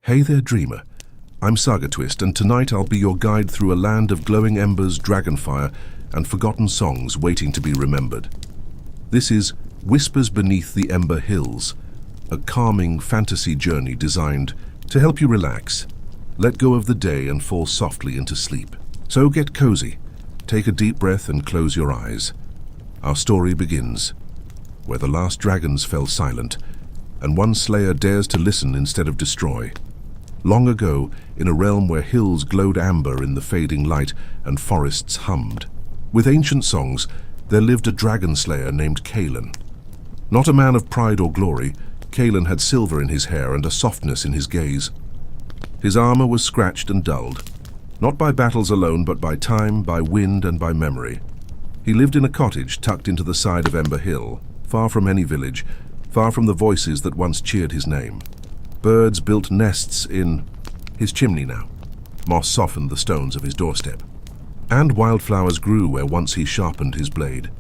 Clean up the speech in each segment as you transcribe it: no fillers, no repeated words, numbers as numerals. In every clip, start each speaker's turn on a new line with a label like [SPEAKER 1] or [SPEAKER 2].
[SPEAKER 1] Hey there, dreamer. I'm SagaTwist, and tonight I'll be your guide through a land of glowing embers, dragonfire, and forgotten songs waiting to be remembered. This is Whispers Beneath the Ember Hills, a calming fantasy journey designed to help you relax, let go of the day and fall softly into sleep. So get cozy, take a deep breath and close your eyes. Our story begins where the last dragons fell silent, and one slayer dares to listen instead of destroy. Long ago, in a realm where hills glowed amber in the fading light and forests hummed. With ancient songs, there lived a dragon slayer named Caelen. Not a man of pride or glory, Caelen had silver in his hair and a softness in his gaze. His armor was scratched and dulled, not by battles alone, but by time, by wind, and by memory. He lived in a cottage tucked into the side of Ember Hill, far from any village, far from the voices that once cheered his name. Birds built nests in his chimney now. Moss softened the stones of his doorstep. And wildflowers grew where once he sharpened his blade.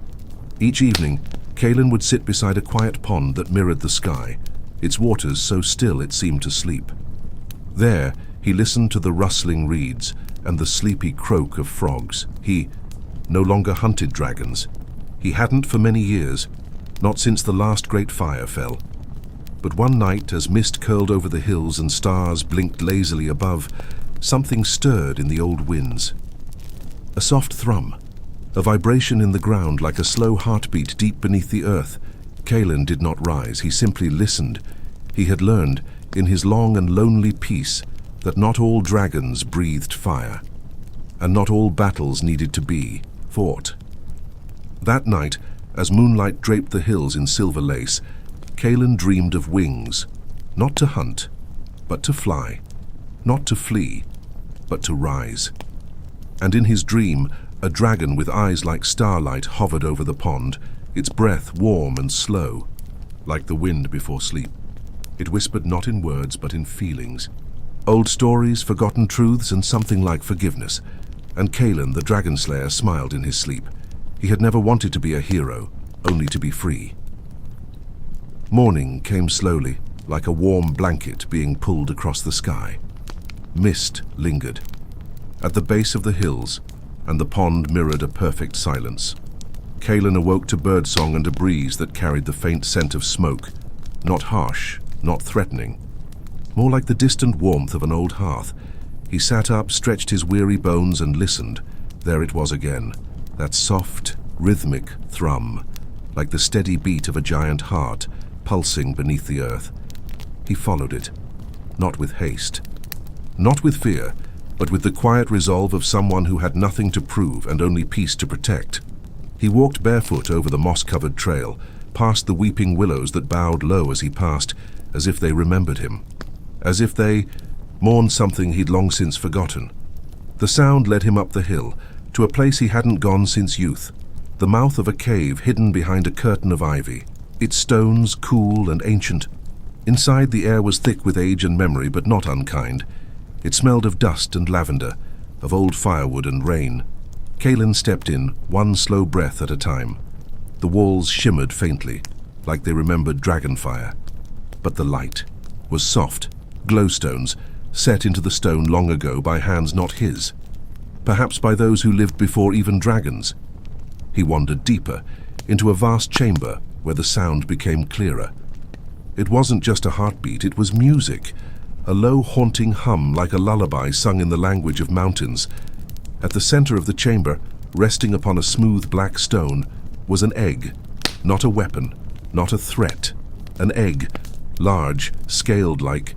[SPEAKER 1] Each evening, Caelen would sit beside a quiet pond that mirrored the sky, its waters so still it seemed to sleep. There, he listened to the rustling reeds and the sleepy croak of frogs. He no longer hunted dragons. He hadn't for many years, not since the last great fire fell. But one night, as mist curled over the hills and stars blinked lazily above, something stirred in the old winds. A soft thrum, a vibration in the ground like a slow heartbeat deep beneath the earth. Caelen did not rise, he simply listened. He had learned, in his long and lonely peace, that not all dragons breathed fire, and not all battles needed to be fought. That night, as moonlight draped the hills in silver lace, Caelen dreamed of wings, not to hunt, but to fly, not to flee, but to rise. And in his dream, a dragon with eyes like starlight hovered over the pond, its breath warm and slow, like the wind before sleep. It whispered not in words, but in feelings. Old stories, forgotten truths, and something like forgiveness. And Caelen, the dragon slayer, smiled in his sleep. He had never wanted to be a hero, only to be free. Morning came slowly, like a warm blanket being pulled across the sky. Mist lingered at the base of the hills, and the pond mirrored a perfect silence. Caelen awoke to birdsong and a breeze that carried the faint scent of smoke, not harsh, not threatening, more like the distant warmth of an old hearth. He sat up, stretched his weary bones, and listened. There it was again, that soft, rhythmic thrum, like the steady beat of a giant heart, pulsing beneath the earth. He followed it, not with haste, not with fear, but with the quiet resolve of someone who had nothing to prove and only peace to protect. He walked barefoot over the moss-covered trail, past the weeping willows that bowed low as he passed, as if they remembered him, as if they mourned something he'd long since forgotten. The sound led him up the hill, to a place he hadn't gone since youth, the mouth of a cave hidden behind a curtain of ivy, its stones cool and ancient. Inside, the air was thick with age and memory, but not unkind. It smelled of dust and lavender, of old firewood and rain. Caelen stepped in, one slow breath at a time. The walls shimmered faintly, like they remembered dragonfire. But the light was soft, glowstones, set into the stone long ago by hands not his, perhaps by those who lived before even dragons. He wandered deeper, into a vast chamber where the sound became clearer. It wasn't just a heartbeat, it was music, a low haunting hum like a lullaby sung in the language of mountains. At the center of the chamber, resting upon a smooth black stone, was an egg, not a weapon, not a threat. An egg, large, scaled like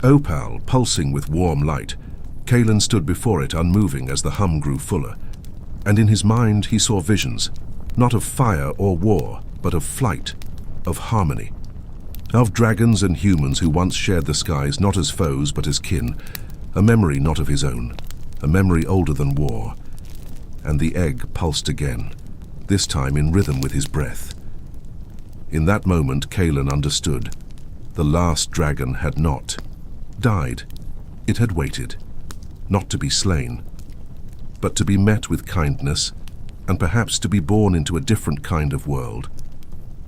[SPEAKER 1] opal, pulsing with warm light. Caelen stood before it, unmoving as the hum grew fuller. And in his mind he saw visions, not of fire or war, but of flight, of harmony, of dragons and humans who once shared the skies not as foes but as kin, a memory not of his own, a memory older than war. And the egg pulsed again, this time in rhythm with his breath. In that moment Caelen understood. The last dragon had not died. It had waited, not to be slain, but to be met with kindness, and perhaps to be born into a different kind of world.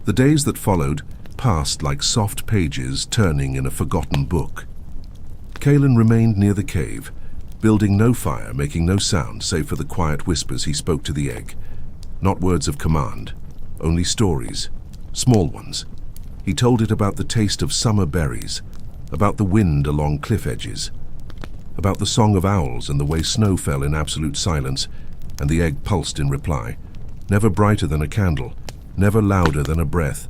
[SPEAKER 1] The days that followed passed like soft pages turning in a forgotten book. Caelen remained near the cave, building no fire, making no sound save for the quiet whispers he spoke to the egg. Not words of command, only stories, small ones. He told it about the taste of summer berries, about the wind along cliff edges, about the song of owls and the way snow fell in absolute silence, and the egg pulsed in reply, never brighter than a candle, never louder than a breath.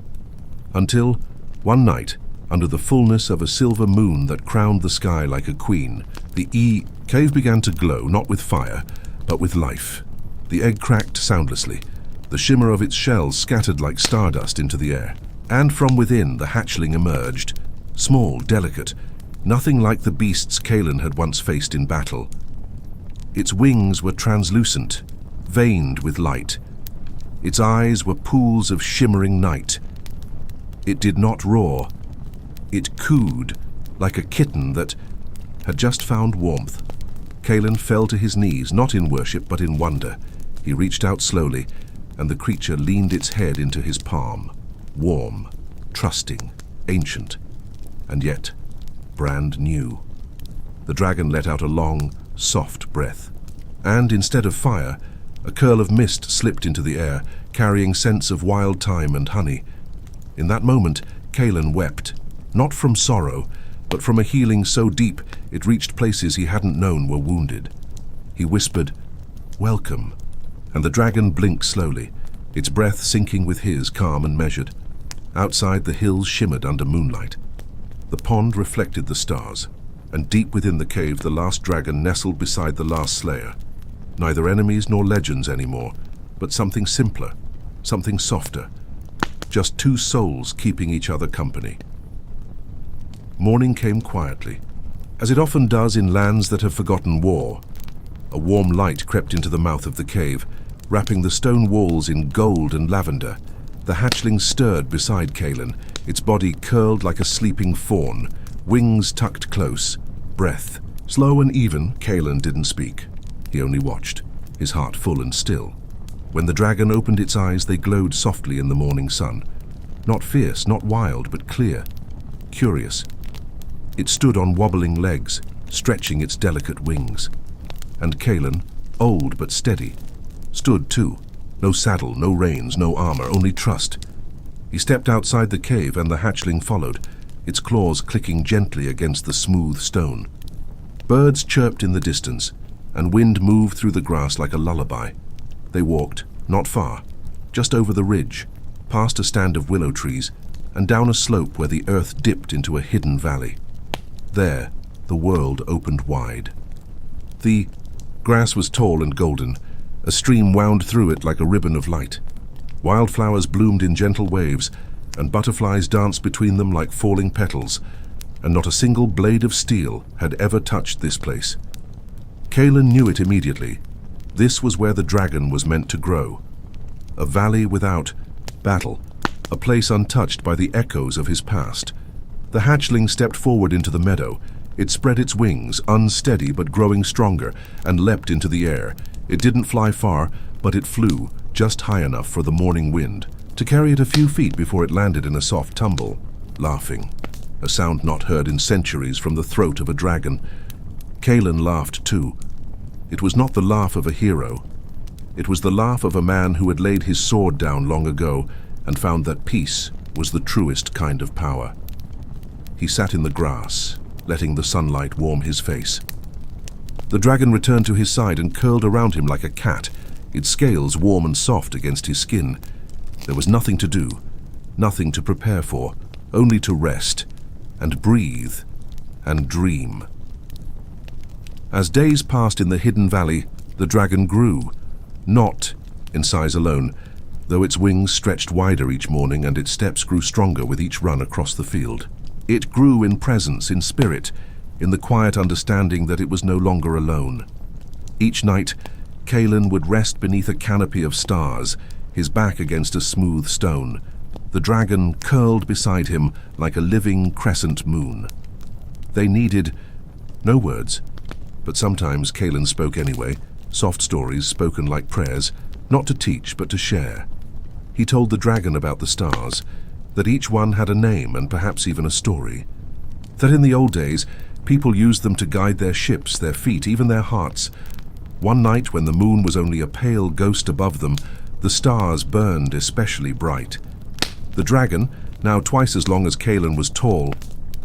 [SPEAKER 1] Until, one night, under the fullness of a silver moon that crowned the sky like a queen, the cave began to glow, not with fire, but with life. The egg cracked soundlessly, the shimmer of its shells scattered like stardust into the air. And from within the hatchling emerged, small, delicate, nothing like the beasts Caelen had once faced in battle. Its wings were translucent, veined with light. Its eyes were pools of shimmering night. It did not roar. It cooed like a kitten that had just found warmth. Caelen fell to his knees, not in worship but in wonder. He reached out slowly, and the creature leaned its head into his palm. Warm, trusting, ancient, and yet brand new. The dragon let out a long, soft breath, and instead of fire, a curl of mist slipped into the air, carrying scents of wild thyme and honey. In that moment, Caelen wept, not from sorrow, but from a healing so deep it reached places he hadn't known were wounded. He whispered, "Welcome," and the dragon blinked slowly, its breath sinking with his, calm and measured. Outside, the hills shimmered under moonlight. The pond reflected the stars, and deep within the cave the last dragon nestled beside the last slayer. Neither enemies nor legends anymore, but something simpler, something softer. Just two souls keeping each other company. Morning came quietly, as it often does in lands that have forgotten war. A warm light crept into the mouth of the cave, wrapping the stone walls in gold and lavender. The hatchling stirred beside Caelen, its body curled like a sleeping fawn, wings tucked close, breath slow and even. Caelen didn't speak. He only watched, his heart full and still. When the dragon opened its eyes, they glowed softly in the morning sun. Not fierce, not wild, but clear, curious. It stood on wobbling legs, stretching its delicate wings. And Caelen, old but steady, stood too. No saddle, no reins, no armor, only trust. He stepped outside the cave and the hatchling followed, its claws clicking gently against the smooth stone. Birds chirped in the distance, and wind moved through the grass like a lullaby. They walked, not far, just over the ridge, past a stand of willow trees, and down a slope where the earth dipped into a hidden valley. There, the world opened wide. The grass was tall and golden. A stream wound through it like a ribbon of light. Wildflowers bloomed in gentle waves, and butterflies danced between them like falling petals, and not a single blade of steel had ever touched this place. Caelen knew it immediately. This was where the dragon was meant to grow. A valley without battle, a place untouched by the echoes of his past. The hatchling stepped forward into the meadow. It spread its wings, unsteady but growing stronger, and leapt into the air. It didn't fly far, but it flew, just high enough for the morning wind to carry it a few feet before it landed in a soft tumble, laughing, a sound not heard in centuries from the throat of a dragon. Caelen laughed too. It was not the laugh of a hero. It was the laugh of a man who had laid his sword down long ago and found that peace was the truest kind of power. He sat in the grass, letting the sunlight warm his face. The dragon returned to his side and curled around him like a cat, its scales warm and soft against his skin. There was nothing to do, nothing to prepare for, only to rest, and breathe, and dream. As days passed in the hidden valley, the dragon grew, not in size alone, though its wings stretched wider each morning and its steps grew stronger with each run across the field. It grew in presence, in spirit, in the quiet understanding that it was no longer alone. Each night, Caelen would rest beneath a canopy of stars, his back against a smooth stone. The dragon curled beside him like a living crescent moon. They needed no words, but sometimes Caelen spoke anyway, soft stories spoken like prayers, not to teach but to share. He told the dragon about the stars, that each one had a name and perhaps even a story. That in the old days, People used them to guide their ships, their feet, even their hearts. One night, when the moon was only a pale ghost above them, the stars burned especially bright. The dragon, now twice as long as Caelen was tall,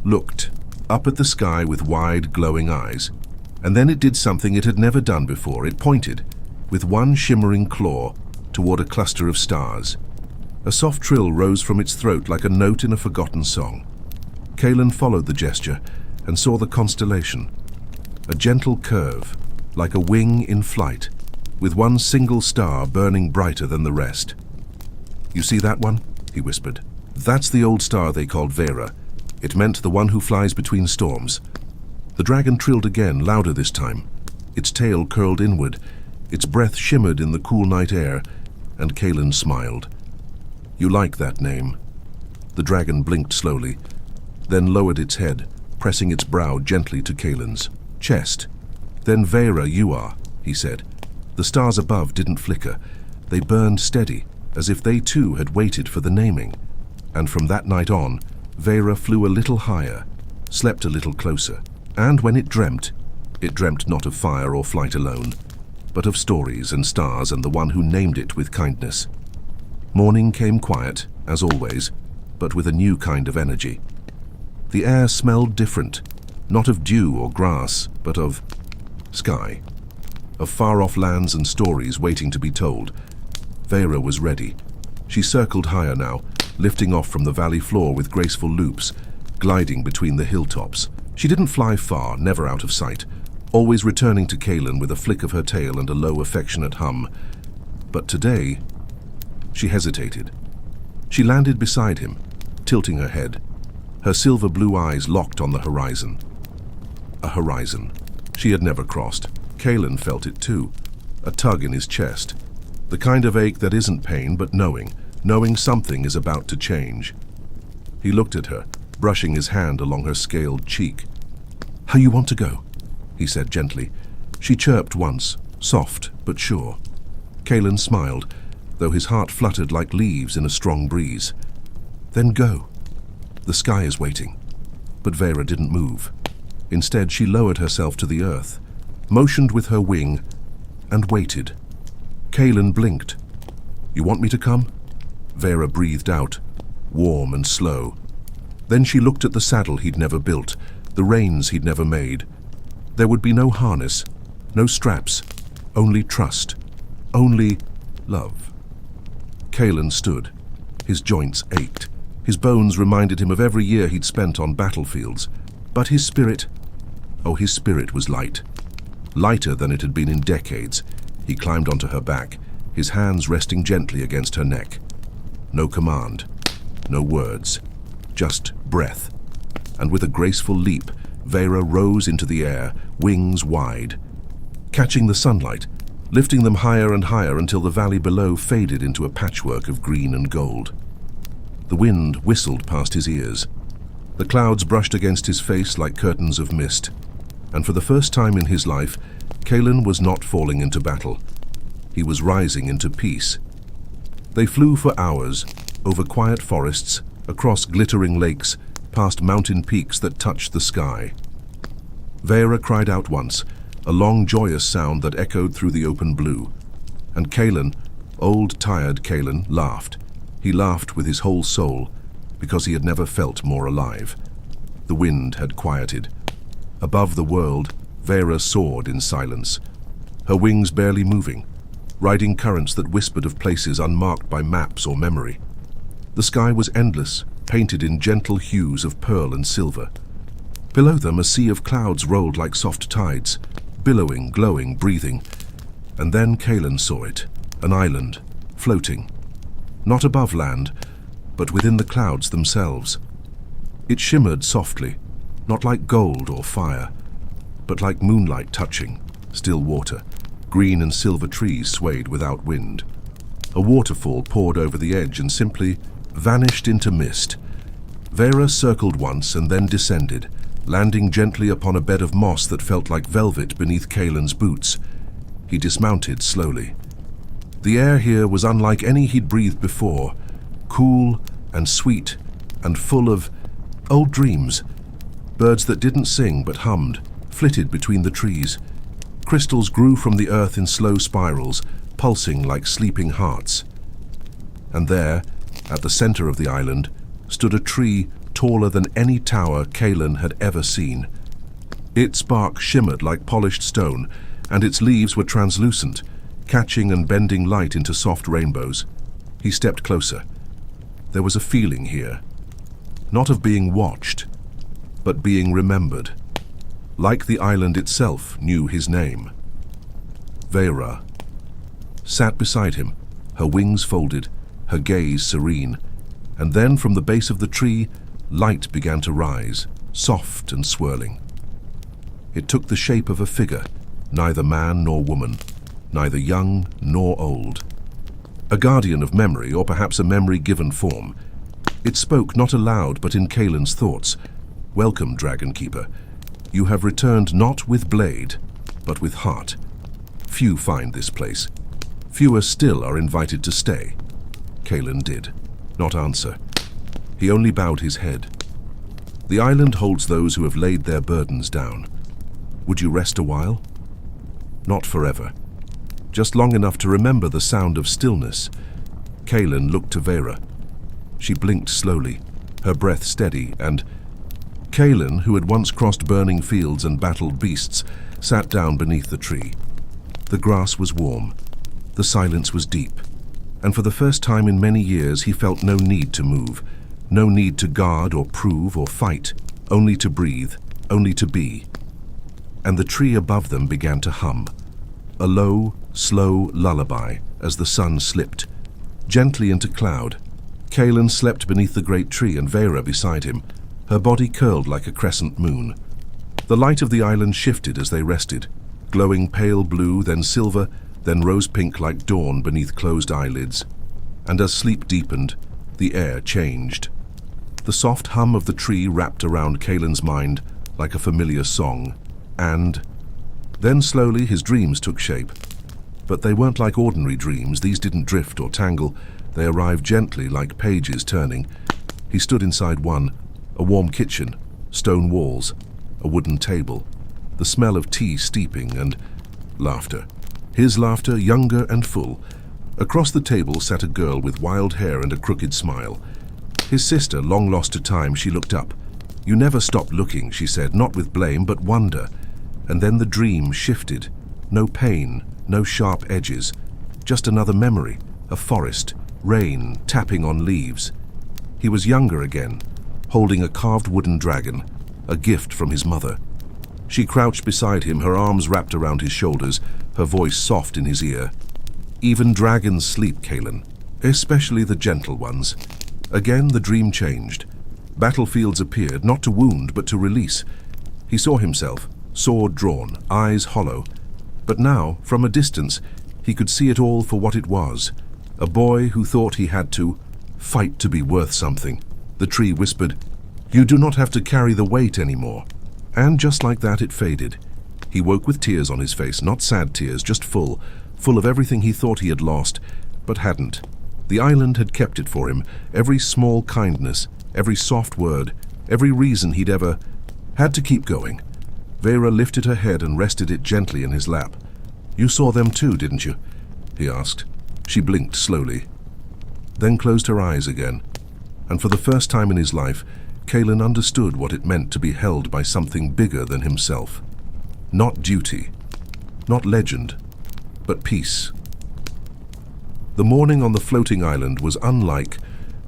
[SPEAKER 1] looked up at the sky with wide, glowing eyes. And then it did something it had never done before. It pointed, with one shimmering claw, toward a cluster of stars. A soft trill rose from its throat like a note in a forgotten song. Caelen followed the gesture and saw the constellation. A gentle curve, like a wing in flight, with one single star burning brighter than the rest. "You see that one?" he whispered. "That's the old star they called Vera. It meant the one who flies between storms." The dragon trilled again, louder this time. Its tail curled inward, its breath shimmered in the cool night air, and Caelen smiled. "You like that name." The dragon blinked slowly, then lowered its head, pressing its brow gently to Caelen's chest. "Then Vera you are," he said. The stars above didn't flicker. They burned steady, as if they too had waited for the naming. And from that night on, Vera flew a little higher, slept a little closer, and when it dreamt not of fire or flight alone, but of stories and stars and the one who named it with kindness. Morning came quiet, as always, but with a new kind of energy. The air smelled different, not of dew or grass, but of sky, of far-off lands and stories waiting to be told. Vera was ready. She circled higher now, lifting off from the valley floor with graceful loops, gliding between the hilltops. She didn't fly far, never out of sight, always returning to Caelen with a flick of her tail and a low, affectionate hum. But today, she hesitated. She landed beside him, tilting her head, her silver blue eyes locked on the horizon. A horizon she had never crossed. Caelen felt it too, a tug in his chest. The kind of ache that isn't pain, but knowing something is about to change. He looked at her, brushing his hand along her scaled cheek. "How you want to go?" he said gently. She chirped once, soft but sure. Caelen smiled, though his heart fluttered like leaves in a strong breeze. "Then go. The sky is waiting." But Vera didn't move. Instead, she lowered herself to the earth, motioned with her wing, and waited. Caelen blinked. "You want me to come?" Vera breathed out, warm and slow. Then she looked at the saddle he'd never built, the reins he'd never made. There would be no harness, no straps, only trust, only love. Caelen stood. His joints ached. His bones reminded him of every year he'd spent on battlefields. But his spirit was light. Lighter than it had been in decades. He climbed onto her back, his hands resting gently against her neck. No command, no words, just breath. And with a graceful leap, Vera rose into the air, wings wide, catching the sunlight, lifting them higher and higher until the valley below faded into a patchwork of green and gold. The wind whistled past his ears. The clouds brushed against his face like curtains of mist. And for the first time in his life, Caelen was not falling into battle. He was rising into peace. They flew for hours, over quiet forests, across glittering lakes, past mountain peaks that touched the sky. Vera cried out once, a long joyous sound that echoed through the open blue. And Caelen, old tired Caelen, laughed. He laughed with his whole soul, because he had never felt more alive. The wind had quieted. Above the world, Vera soared in silence, her wings barely moving, riding currents that whispered of places unmarked by maps or memory. The sky was endless, painted in gentle hues of pearl and silver. Below them, a sea of clouds rolled like soft tides, billowing, glowing, breathing. And then Caelen saw it, an island, floating. Not above land, but within the clouds themselves. It shimmered softly, not like gold or fire, but like moonlight touching, still water. Green and silver trees swayed without wind. A waterfall poured over the edge and simply vanished into mist. Vera circled once and then descended, landing gently upon a bed of moss that felt like velvet beneath Caelen's boots. He dismounted slowly. The air here was unlike any he'd breathed before, cool and sweet and full of old dreams. Birds that didn't sing but hummed, flitted between the trees. Crystals grew from the earth in slow spirals, pulsing like sleeping hearts. And there, at the center of the island, stood a tree taller than any tower Caelen had ever seen. Its bark shimmered like polished stone, and its leaves were translucent, catching and bending light into soft rainbows. He stepped closer. There was a feeling here, not of being watched, but being remembered. Like the island itself knew his name. Maerin sat beside him, her wings folded, her gaze serene, and then from the base of the tree, light began to rise, soft and swirling. It took the shape of a figure, neither man nor woman, neither young nor old. A guardian of memory, or perhaps a memory-given form. It spoke not aloud but in Caelen's thoughts. "Welcome, Dragon Keeper. You have returned not with blade, but with heart. Few find this place. Fewer still are invited to stay." Caelen did not answer. He only bowed his head. The island holds those who have laid their burdens down. Would you rest a while? Not forever. Just long enough to remember the sound of stillness. Caelen looked to Maerin. She blinked slowly, her breath steady, and Caelen, who had once crossed burning fields and battled beasts, sat down beneath the tree. The grass was warm. The silence was deep. And for the first time in many years, he felt no need to move, no need to guard or prove or fight, only to breathe, only to be. And the tree above them began to hum, a low, slow lullaby as the sun slipped, gently into cloud. Caelen slept beneath the great tree and Maerin beside him, her body curled like a crescent moon. The light of the island shifted as they rested, glowing pale blue, then silver, then rose-pink like dawn beneath closed eyelids. And as sleep deepened, the air changed. The soft hum of the tree wrapped around Caelen's mind like a familiar song, and then slowly his dreams took shape. But they weren't like ordinary dreams. These didn't drift or tangle. They arrived gently, like pages turning. He stood inside one, a warm kitchen, stone walls, a wooden table, the smell of tea steeping, and laughter. His laughter, younger and full. Across the table sat a girl with wild hair and a crooked smile. His sister, long lost to time, she looked up. "You never stopped looking," she said, not with blame, but wonder. And then the dream shifted. No pain, no sharp edges, just another memory, a forest, rain tapping on leaves. He was younger again, holding a carved wooden dragon, a gift from his mother. She crouched beside him, her arms wrapped around his shoulders, her voice soft in his ear. "Even dragons sleep, Caelen, especially the gentle ones." Again the dream changed. Battlefields appeared, not to wound, but to release. He saw himself, sword drawn, eyes hollow. But now, from a distance, he could see it all for what it was. A boy who thought he had to fight to be worth something. The tree whispered, "You do not have to carry the weight anymore." And just like that it faded. He woke with tears on his face, not sad tears, just full of everything he thought he had lost, but hadn't. The island had kept it for him, every small kindness, every soft word, every reason he'd ever had to keep going. Maerin lifted her head and rested it gently in his lap. "You saw them too, didn't you?" he asked. She blinked slowly, then closed her eyes again. And for the first time in his life, Caelen understood what it meant to be held by something bigger than himself. Not duty, not legend, but peace. The morning on the floating island was unlike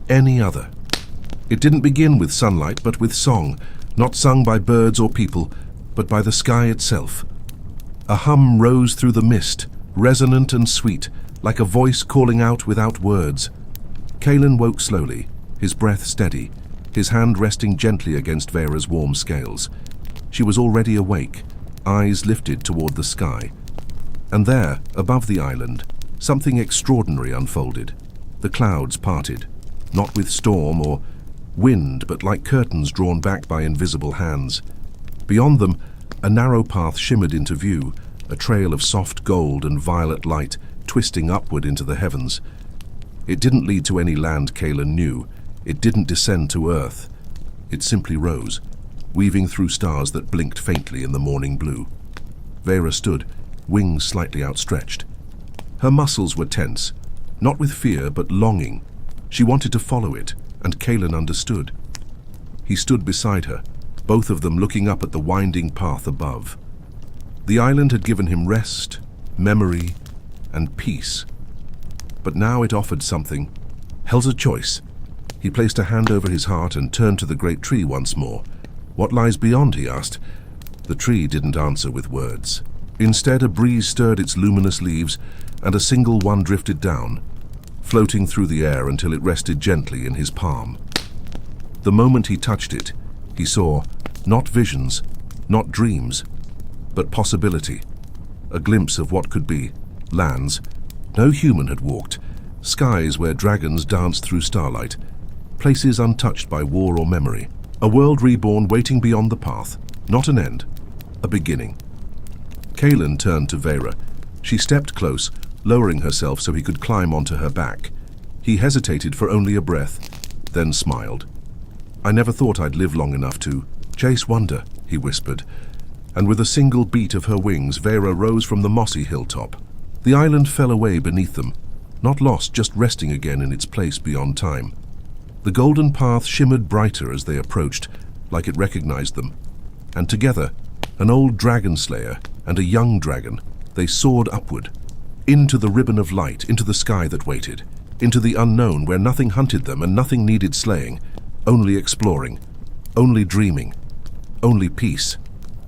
[SPEAKER 1] any other. It didn't begin with sunlight, but with song, not sung by birds or people, but by the sky itself. A hum rose through the mist, resonant and sweet, like a voice calling out without words. Caelen woke slowly, his breath steady, his hand resting gently against Maerin's warm scales. She was already awake, eyes lifted toward the sky. And there, above the island, something extraordinary unfolded. The clouds parted, not with storm or wind, but like curtains drawn back by invisible hands. Beyond them, a narrow path shimmered into view, a trail of soft gold and violet light twisting upward into the heavens. It didn't lead to any land Caelen knew. It didn't descend to earth. It simply rose. weaving through stars that blinked faintly in the morning blue. Vera stood, wings slightly outstretched. Her muscles were tense, not with fear but longing. She wanted to follow it, and Caelen understood. He stood beside her, both of them looking up at the winding path above. The island had given him rest, memory, and peace. But now it offered something, held a choice. He placed a hand over his heart and turned to the great tree once more. "What lies beyond?" he asked. The tree didn't answer with words. Instead, a breeze stirred its luminous leaves, and a single one drifted down, floating through the air until it rested gently in his palm. The moment he touched it, he saw not visions, not dreams, but possibility. A glimpse of what could be, lands no human had walked, skies where dragons danced through starlight, places untouched by war or memory. A world reborn waiting beyond the path, not an end, a beginning. Caelen turned to Vera. She stepped close, lowering herself so he could climb onto her back. He hesitated for only a breath, then smiled. "I never thought I'd live long enough to chase wonder," he whispered. And with a single beat of her wings, Vera rose from the mossy hilltop. The island fell away beneath them, not lost, just resting again in its place beyond time. The golden path shimmered brighter as they approached, like it recognized them. And together, an old dragon slayer and a young dragon, they soared upward, into the ribbon of light, into the sky that waited, into the unknown where nothing hunted them and nothing needed slaying, only exploring, only dreaming, only peace.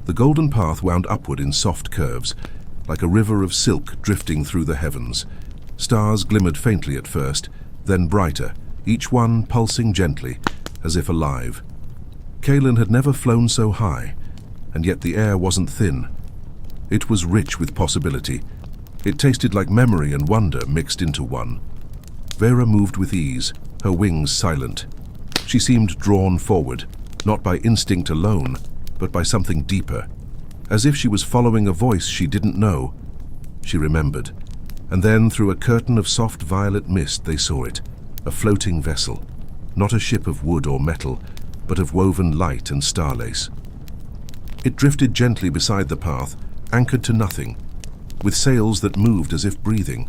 [SPEAKER 1] The golden path wound upward in soft curves, like a river of silk drifting through the heavens. Stars glimmered faintly at first, then brighter, each one pulsing gently, as if alive. Caelen had never flown so high, and yet the air wasn't thin. It was rich with possibility. It tasted like memory and wonder mixed into one. Vera moved with ease, her wings silent. She seemed drawn forward, not by instinct alone, but by something deeper, as if she was following a voice she didn't know. She remembered, and then through a curtain of soft violet mist they saw it, a floating vessel, not a ship of wood or metal, but of woven light and starlace. It drifted gently beside the path, anchored to nothing, with sails that moved as if breathing.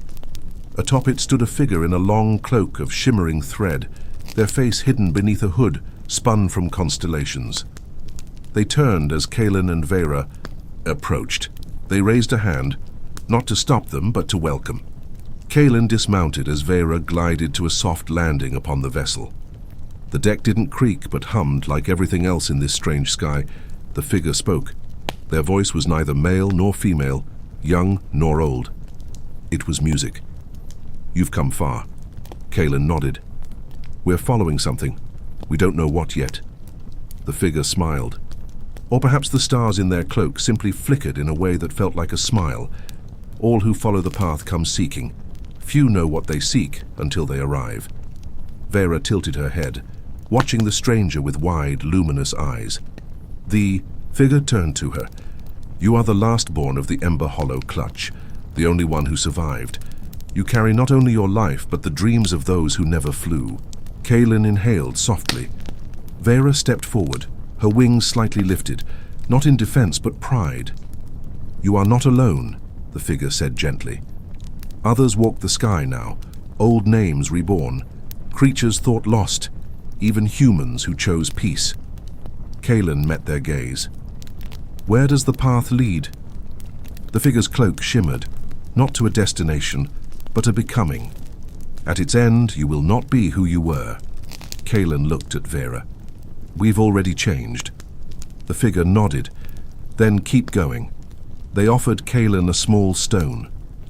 [SPEAKER 1] Atop it stood a figure in a long cloak of shimmering thread, their face hidden beneath a hood spun from constellations. They turned as Caelen and Vera approached. They raised a hand, not to stop them, but to welcome. Caelen dismounted as Vera glided to a soft landing upon the vessel. The deck didn't creak, but hummed like everything else in this strange sky. The figure spoke. Their voice was neither male nor female, young nor old. It was music. "You've come far." Caelen nodded. "We're following something. We don't know what yet." The figure smiled. Or perhaps the stars in their cloak simply flickered in a way that felt like a smile. All who follow the path come seeking. Few know what they seek until they arrive. Vera tilted her head, watching the stranger with wide, luminous eyes. The figure turned to her. "You are the last-born of the Ember Hollow clutch, the only one who survived. You carry not only your life, but the dreams of those who never flew." Caelen inhaled softly. Vera stepped forward, her wings slightly lifted, not in defense but pride. "You are not alone," the figure said gently. "Others walk the sky now, old names reborn, creatures thought lost, even humans who chose peace." Caelen met their gaze. "Where does the path lead?" The figure's cloak shimmered, not to a destination, but a becoming. "At its end, you will not be who you were." Caelen looked at Vera. "We've already changed." The figure nodded. "Then keep going." They offered Caelen a small stone,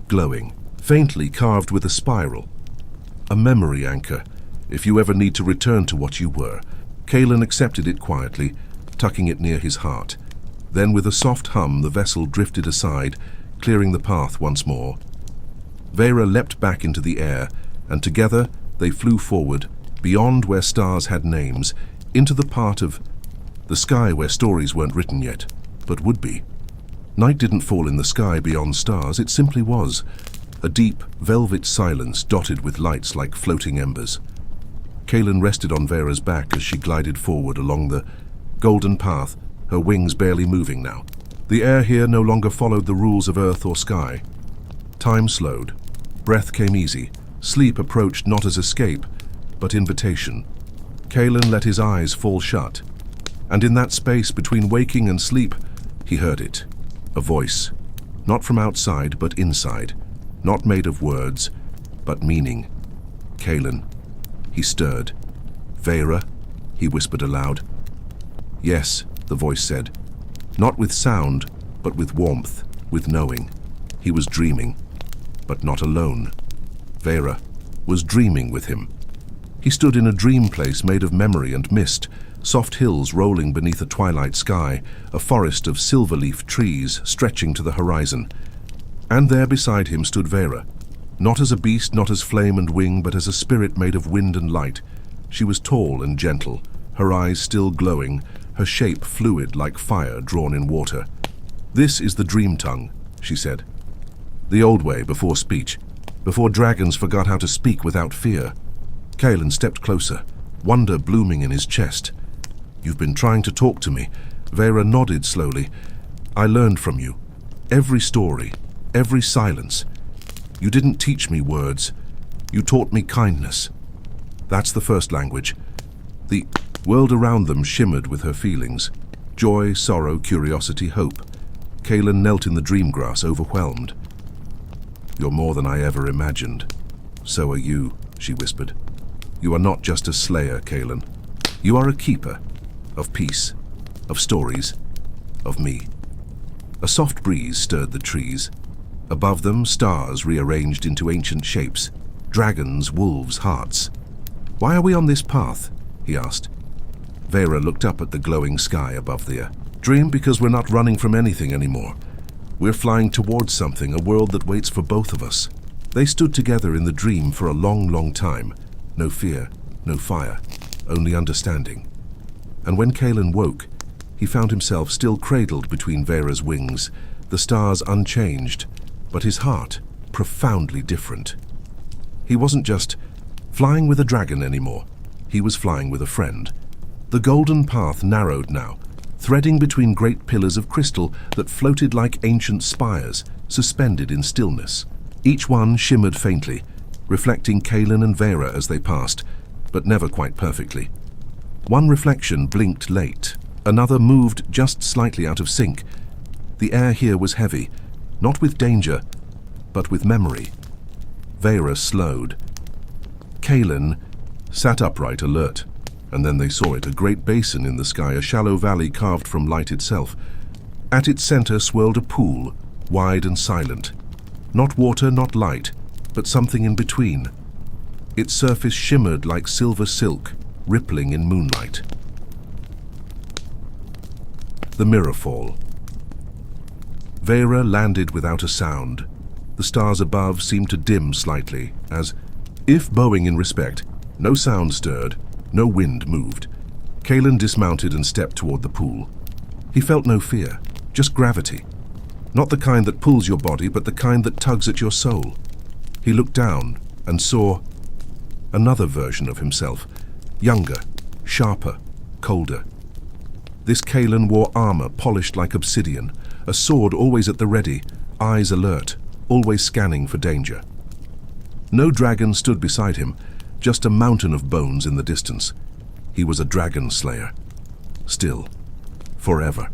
[SPEAKER 1] glowing, faintly carved with a spiral. "A memory anchor, if you ever need to return to what you were." Caelen accepted it quietly, tucking it near his heart. Then with a soft hum, the vessel drifted aside, clearing the path once more. Vera leapt back into the air, and together they flew forward, beyond where stars had names, into the part of the sky where stories weren't written yet, but would be. Night didn't fall in the sky beyond stars, it simply was. A deep, velvet silence dotted with lights like floating embers. Caelen rested on Vera's back as she glided forward along the golden path, her wings barely moving now. The air here no longer followed the rules of earth or sky. Time slowed. Breath came easy. Sleep approached not as escape, but invitation. Caelen let his eyes fall shut. And in that space between waking and sleep, he heard it. A voice. Not from outside, but inside. Not made of words, but meaning. Caelen. He stirred. Vera, he whispered aloud. Yes, the voice said. Not with sound, but with warmth, with knowing. He was dreaming, but not alone. Vera was dreaming with him. He stood in a dream place made of memory and mist, soft hills rolling beneath a twilight sky, a forest of silver-leaf trees stretching to the horizon. And there beside him stood Vera, not as a beast, not as flame and wing, but as a spirit made of wind and light. She was tall and gentle, her eyes still glowing, her shape fluid like fire drawn in water. This is the dream tongue, she said. The old way, before speech, before dragons forgot how to speak without fear. Caelen stepped closer, wonder blooming in his chest. You've been trying to talk to me. Vera nodded slowly. I learned from you. Every story, every silence. You didn't teach me words. You taught me kindness. That's the first language. The world around them shimmered with her feelings. Joy, sorrow, curiosity, hope. Caelen knelt in the dream grass, overwhelmed. You're more than I ever imagined. So are you, she whispered. You are not just a slayer, Caelen. You are a keeper of peace, of stories, of me. A soft breeze stirred the trees. Above them, stars rearranged into ancient shapes. Dragons, wolves, hearts. Why are we on this path? He asked. Vera looked up at the glowing sky above there. Dream because we're not running from anything anymore. We're flying towards something, a world that waits for both of us. They stood together in the dream for a long, long time. No fear, no fire, only understanding. And when Caelen woke, he found himself still cradled between Vera's wings, the stars unchanged, but his heart profoundly different. He wasn't just flying with a dragon anymore. He was flying with a friend. The golden path narrowed now, threading between great pillars of crystal that floated like ancient spires, suspended in stillness. Each one shimmered faintly, reflecting Caelen and Vera as they passed, but never quite perfectly. One reflection blinked late, another moved just slightly out of sync. The air here was heavy, not with danger, but with memory. Vera slowed. Caelen sat upright, alert, and then they saw it, a great basin in the sky, a shallow valley carved from light itself. At its center swirled a pool, wide and silent. Not water, not light, but something in between. Its surface shimmered like silver silk, rippling in moonlight. The mirror fall. Vera landed without a sound. The stars above seemed to dim slightly, as if bowing in respect. No sound stirred, no wind moved. Caelen dismounted and stepped toward the pool. He felt no fear, just gravity. Not the kind that pulls your body, but the kind that tugs at your soul. He looked down and saw another version of himself, younger, sharper, colder. This Caelen wore armor polished like obsidian, a sword always at the ready, eyes alert, always scanning for danger. No dragon stood beside him, just a mountain of bones in the distance. He was a dragon slayer. Still. Forever.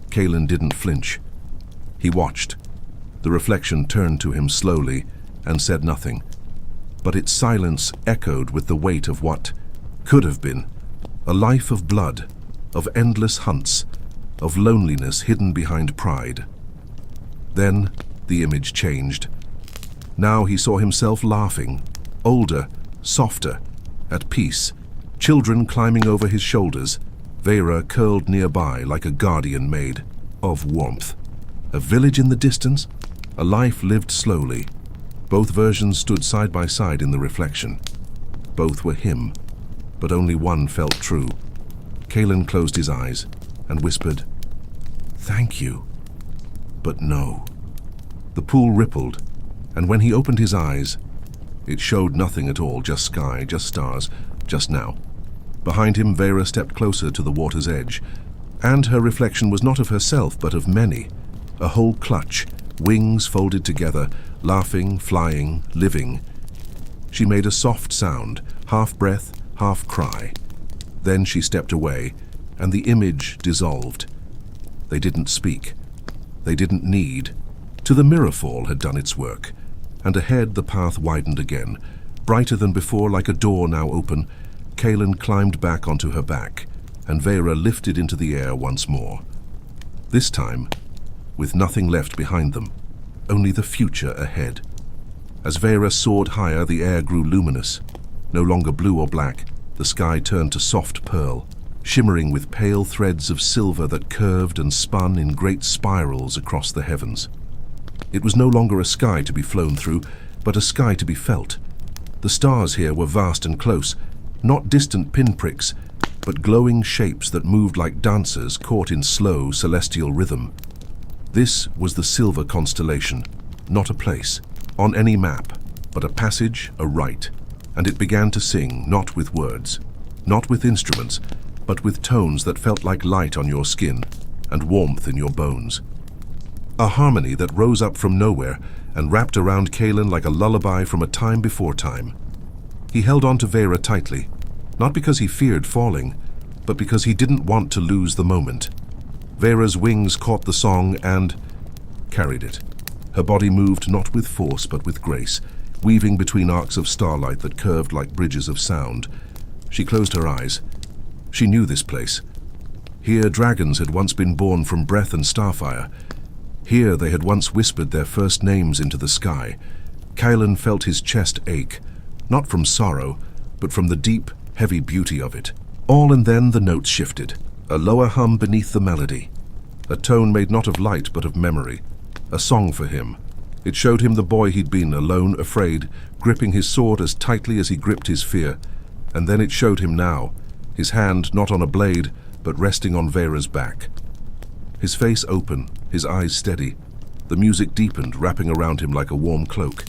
[SPEAKER 1] Caelen didn't flinch. He watched. The reflection turned to him slowly and said nothing, but its silence echoed with the weight of what could have been a life of blood, of endless hunts, of loneliness hidden behind pride. Then the image changed. Now he saw himself laughing, older, softer, at peace, children climbing over his shoulders, Vera curled nearby like a guardian maid, of warmth. A village in the distance, a life lived slowly. Both versions stood side by side in the reflection. Both were him, but only one felt true. Caelen closed his eyes and whispered, "Thank you." But no. The pool rippled, and when he opened his eyes, it showed nothing at all, just sky, just stars, just now. Behind him, Vera stepped closer to the water's edge, and her reflection was not of herself, but of many. A whole clutch, wings folded together, laughing, flying, living. She made a soft sound, half breath, half cry. Then she stepped away, and the image dissolved. They didn't speak. They didn't need. To the mirrorfall had done its work, and ahead the path widened again. Brighter than before, like a door now open, Caelen climbed back onto her back, and Vera lifted into the air once more. This time, with nothing left behind them, only the future ahead. As Vera soared higher, the air grew luminous. No longer blue or black, the sky turned to soft pearl, shimmering with pale threads of silver that curved and spun in great spirals across the heavens. It was no longer a sky to be flown through, but a sky to be felt. The stars here were vast and close, not distant pinpricks, but glowing shapes that moved like dancers caught in slow celestial rhythm. This was the silver constellation, not a place, on any map, but a passage, a rite, and it began to sing, not with words, not with instruments, but with tones that felt like light on your skin and warmth in your bones. A harmony that rose up from nowhere and wrapped around Caelen like a lullaby from a time before time. He held on to Vera tightly, not because he feared falling, but because he didn't want to lose the moment. Vera's wings caught the song and carried it. Her body moved not with force but with grace, weaving between arcs of starlight that curved like bridges of sound. She closed her eyes. She knew this place. Here dragons had once been born from breath and starfire. Here they had once whispered their first names into the sky. Caelen felt his chest ache, not from sorrow, but from the deep, heavy beauty of it. All and then the notes shifted, a lower hum beneath the melody. A tone made not of light but of memory, a song for him. It showed him the boy he'd been, alone, afraid, gripping his sword as tightly as he gripped his fear. And then it showed him now, his hand not on a blade, but resting on Vera's back. His face open, his eyes steady. The music deepened, wrapping around him like a warm cloak.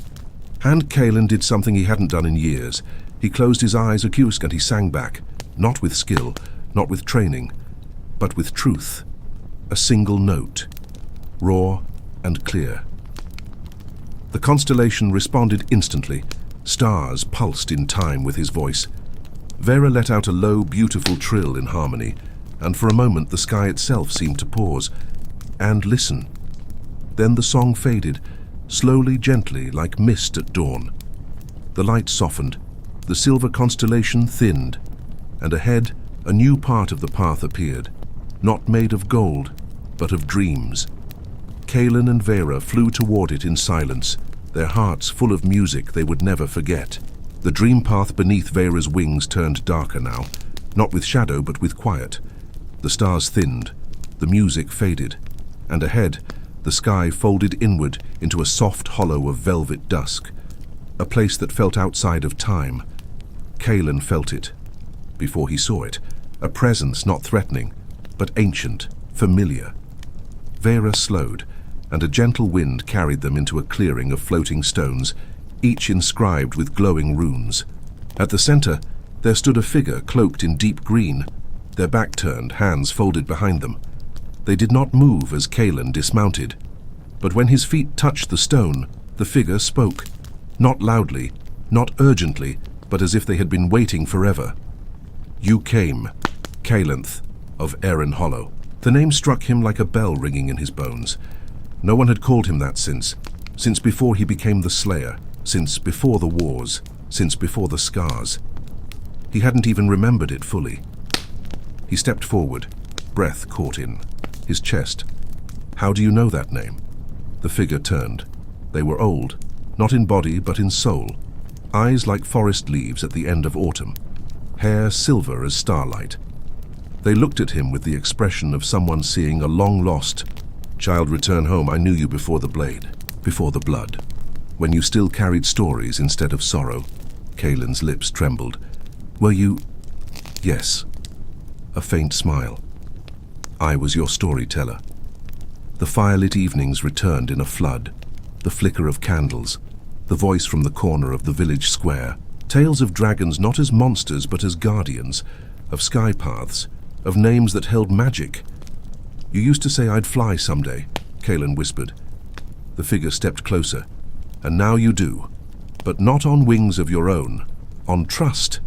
[SPEAKER 1] And Caelen did something he hadn't done in years. He closed his eyes accused and he sang back, not with skill, not with training, but with truth. A single note, raw and clear. The constellation responded instantly. Stars pulsed in time with his voice. Vera let out a low, beautiful trill in harmony, and for a moment the sky itself seemed to pause and listen. Then the song faded, slowly, gently, like mist at dawn. The light softened, the silver constellation thinned, and ahead a new part of the path appeared, not made of gold, but of dreams. Caelen and Vera flew toward it in silence, their hearts full of music they would never forget. The dream path beneath Vera's wings turned darker now, not with shadow but with quiet. The stars thinned, the music faded, and ahead, the sky folded inward into a soft hollow of velvet dusk, a place that felt outside of time. Caelen felt it, before he saw it, a presence not threatening, but ancient, familiar. Vera slowed, and a gentle wind carried them into a clearing of floating stones, each inscribed with glowing runes. At the center, there stood a figure cloaked in deep green, their back turned, hands folded behind them. They did not move as Caelen dismounted, but when his feet touched the stone, the figure spoke, not loudly, not urgently, but as if they had been waiting forever. "You came, Caelenth of Erin Hollow." The name struck him like a bell ringing in his bones. No one had called him that since before he became the Slayer, since before the wars, since before the scars. He hadn't even remembered it fully. He stepped forward, breath caught in his chest. "How do you know that name?" The figure turned. They were old, not in body but in soul, eyes like forest leaves at the end of autumn, hair silver as starlight. They looked at him with the expression of someone seeing a long-lost child return home. "I knew you before the blade, before the blood, when you still carried stories instead of sorrow." Caelen's lips trembled. "Were you—" "Yes." A faint smile. "I was your storyteller." The firelit evenings returned in a flood, the flicker of candles, the voice from the corner of the village square, tales of dragons not as monsters but as guardians, of sky paths, of names that held magic. You used to say I'd fly someday, Caelen whispered. The figure stepped closer. And now you do, but not on wings of your own, on trust.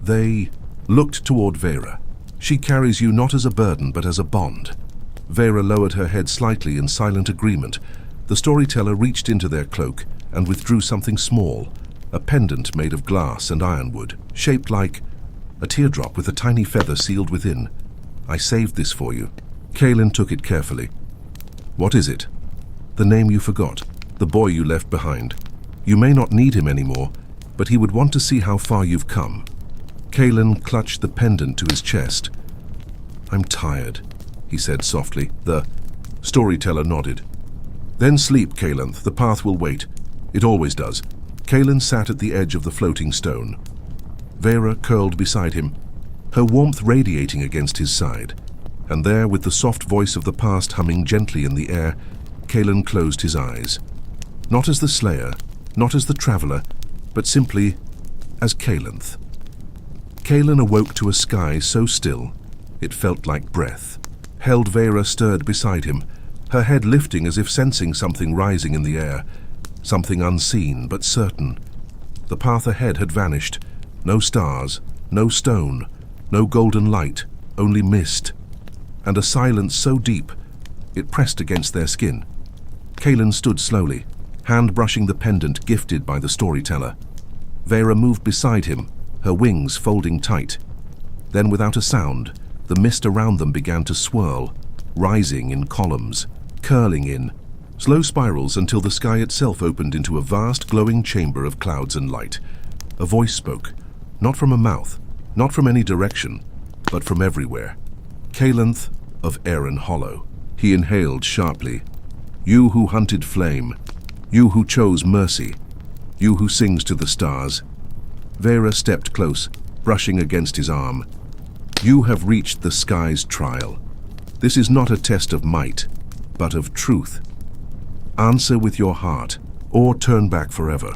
[SPEAKER 1] They looked toward Vera. She carries you not as a burden, but as a bond. Vera lowered her head slightly in silent agreement. The storyteller reached into their cloak and withdrew something small, a pendant made of glass and ironwood, shaped like a teardrop with a tiny feather sealed within. I saved this for you. Caelen took it carefully. What is it? The name you forgot, the boy you left behind. You may not need him anymore, but he would want to see how far you've come. Caelen clutched the pendant to his chest. I'm tired, he said softly. The storyteller nodded. Then sleep, Caelen. The path will wait. It always does. Caelen sat at the edge of the floating stone. Vera curled beside him, her warmth radiating against his side. And there, with the soft voice of the past humming gently in the air, Caelen closed his eyes. Not as the slayer, not as the traveler, but simply as Caelen. Caelen awoke to a sky so still, it felt like breath. Held Vera stirred beside him, her head lifting as if sensing something rising in the air, something unseen but certain. The path ahead had vanished. No stars, no stone, no golden light, only mist. And a silence so deep, it pressed against their skin. Caelen stood slowly, hand brushing the pendant gifted by the storyteller. Vera moved beside him, her wings folding tight. Then, without a sound, the mist around them began to swirl, rising in columns, curling in slow spirals until the sky itself opened into a vast glowing chamber of clouds and light. A voice spoke, not from a mouth, not from any direction, but from everywhere. Caelen of Maerin Hollow. He inhaled sharply. You who hunted flame, you who chose mercy, you who sings to the stars. Vera stepped close, brushing against his arm. You have reached the sky's trial. This is not a test of might, but of truth. Answer with your heart, or turn back forever.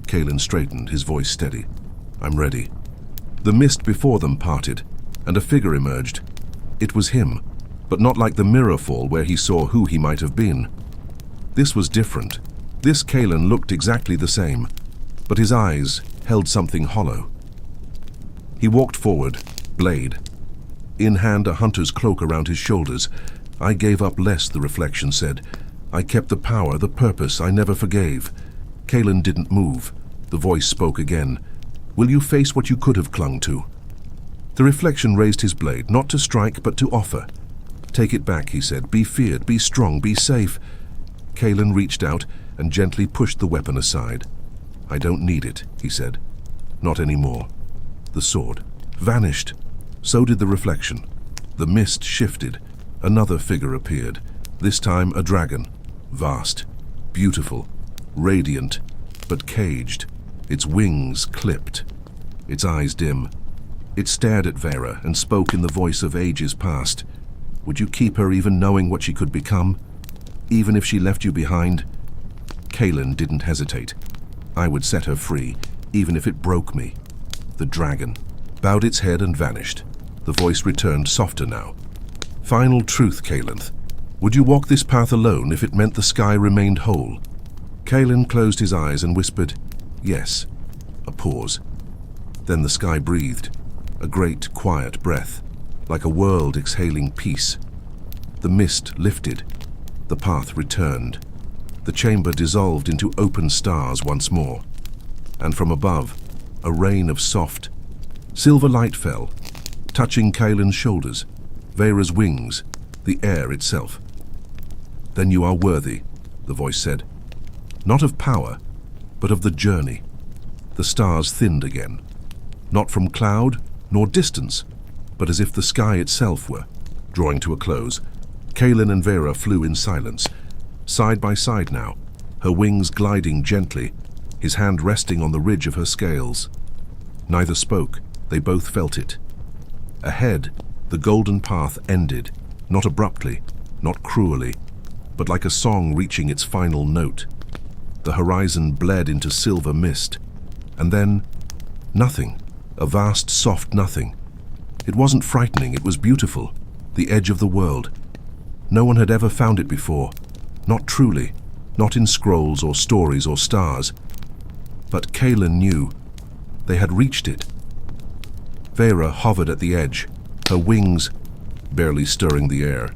[SPEAKER 1] Caelen straightened, his voice steady. I'm ready. The mist before them parted, and a figure emerged. It was him, but not like the mirror fall where he saw who he might have been. This was different. This Caelen looked exactly the same, but his eyes held something hollow. He walked forward, blade. In hand, a hunter's cloak around his shoulders. I gave up less, the reflection said. I kept the power, the purpose I never forgave. Caelen didn't move. The voice spoke again. Will you face what you could have clung to? The reflection raised his blade, not to strike, but to offer. Take it back, he said. Be feared, be strong, be safe. Caelen reached out and gently pushed the weapon aside. I don't need it, he said. Not anymore. The sword vanished. So did the reflection. The mist shifted. Another figure appeared. This time a dragon. Vast, beautiful, radiant, but caged. Its wings clipped. Its eyes dim. It stared at Vera and spoke in the voice of ages past. Would you keep her even knowing what she could become? Even if she left you behind? Caelen didn't hesitate. I would set her free, even if it broke me. The dragon bowed its head and vanished. The voice returned softer now. Final truth, Caelen. Would you walk this path alone if it meant the sky remained whole? Caelen closed his eyes and whispered, yes. A pause. Then the sky breathed, a great, quiet breath, like a world exhaling peace. The mist lifted. The path returned. The chamber dissolved into open stars once more. And from above, a rain of soft, silver light fell, touching Caelen's shoulders, Vera's wings, the air itself. Then you are worthy, the voice said. Not of power, but of the journey. The stars thinned again. Not from cloud nor distance, but as if the sky itself were drawing to a close. Caelen and Vera flew in silence, side by side now, her wings gliding gently, his hand resting on the ridge of her scales. Neither spoke, they both felt it. Ahead, the golden path ended, not abruptly, not cruelly, but like a song reaching its final note. The horizon bled into silver mist, and then nothing, a vast soft nothing. It wasn't frightening, it was beautiful. The edge of the world. No one had ever found it before. Not truly. Not in scrolls or stories or stars. But Caelen knew. They had reached it. Vera hovered at the edge, her wings barely stirring the air.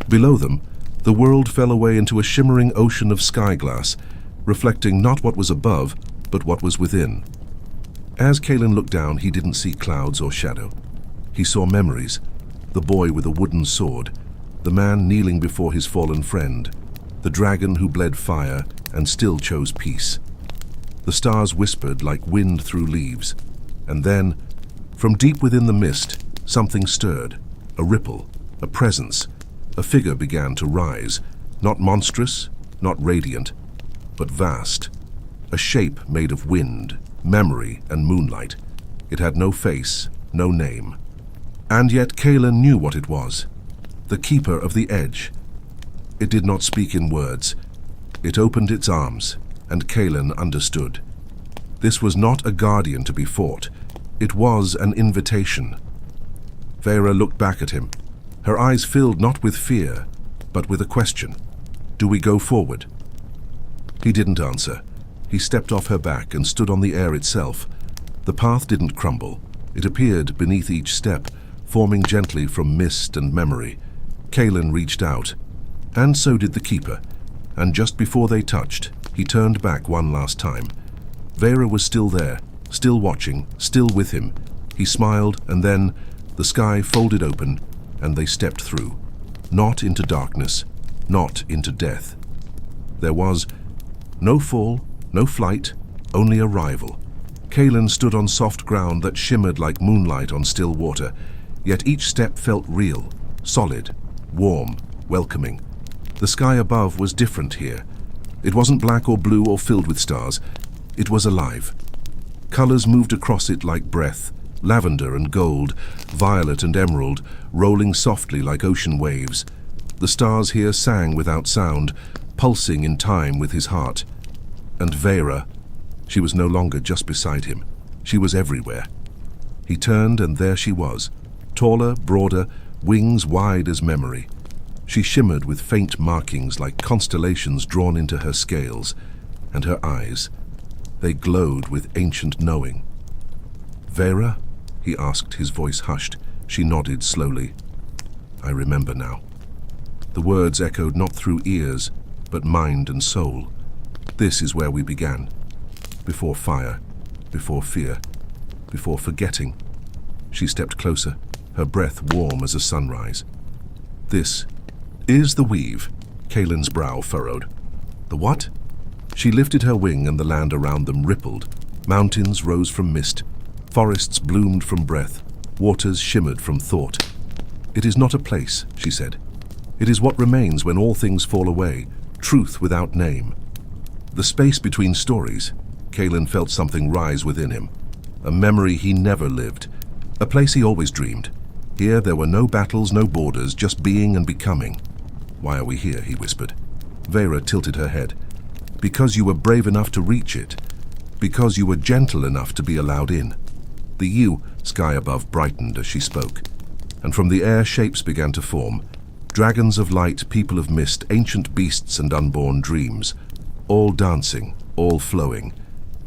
[SPEAKER 1] Below them, the world fell away into a shimmering ocean of sky glass, reflecting not what was above, but what was within. As Caelen looked down, he didn't see clouds or shadow. He saw memories. The boy with a wooden sword, the man kneeling before his fallen friend, the dragon who bled fire and still chose peace. The stars whispered like wind through leaves, and then, from deep within the mist, something stirred, a ripple, a presence. A figure began to rise, not monstrous, not radiant, but vast. A shape made of wind, memory, and moonlight. It had no face, no name. And yet Caelen knew what it was. The keeper of the edge. It did not speak in words. It opened its arms, and Caelen understood. This was not a guardian to be fought. It was an invitation. Vera looked back at him. Her eyes filled not with fear, but with a question. Do we go forward? He didn't answer. He stepped off her back and stood on the air itself. The path didn't crumble. It appeared beneath each step, forming gently from mist and memory. Caelen reached out, and so did the keeper, and just before they touched, he turned back one last time. Vera was still there, still watching, still with him. He smiled, and then the sky folded open, and they stepped through. Not into darkness, not into death. There was no fall, no flight, only arrival. Caelen stood on soft ground that shimmered like moonlight on still water, yet each step felt real, solid, warm, welcoming. The sky above was different here. It wasn't black or blue or filled with stars. It was alive. Colors moved across it like breath, lavender and gold, violet and emerald, rolling softly like ocean waves. The stars here sang without sound, pulsing in time with his heart. And Vera, she was no longer just beside him. She was everywhere. He turned, and there she was, taller, broader, wings wide as memory. She shimmered with faint markings like constellations drawn into her scales, and her eyes, they glowed with ancient knowing. Vera? He asked, his voice hushed. She nodded slowly. I remember now. The words echoed not through ears, but mind and soul. This is where we began. Before fire, before fear, before forgetting. She stepped closer, her breath warm as a sunrise. This is the weave. Caelen's brow furrowed. The what? She lifted her wing, and the land around them rippled. Mountains rose from mist. Forests bloomed from breath. Waters shimmered from thought. It is not a place, she said. It is what remains when all things fall away, truth without name. The space between stories. Caelen felt something rise within him. A memory he never lived. A place he always dreamed. Here there were no battles, no borders, just being and becoming. Why are we here? He whispered. Vera tilted her head. Because you were brave enough to reach it. Because you were gentle enough to be allowed in. The sky above brightened as she spoke, and from the air shapes began to form. Dragons of light, people of mist, ancient beasts and unborn dreams. All dancing, all flowing.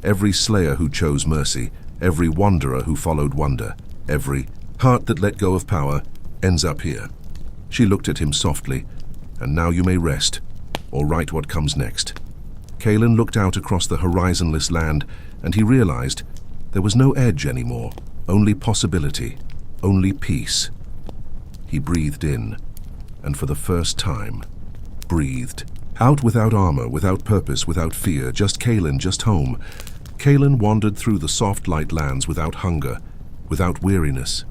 [SPEAKER 1] Every slayer who chose mercy, every wanderer who followed wonder, every heart that let go of power ends up here. She looked at him softly. And now you may rest, or write what comes next. Caelen looked out across the horizonless land, and he realized there was no edge anymore, only possibility, only peace. He breathed in, and for the first time, breathed. Out without armor, without purpose, without fear, just Caelen, just home. Caelen wandered through the soft light lands without hunger, without weariness.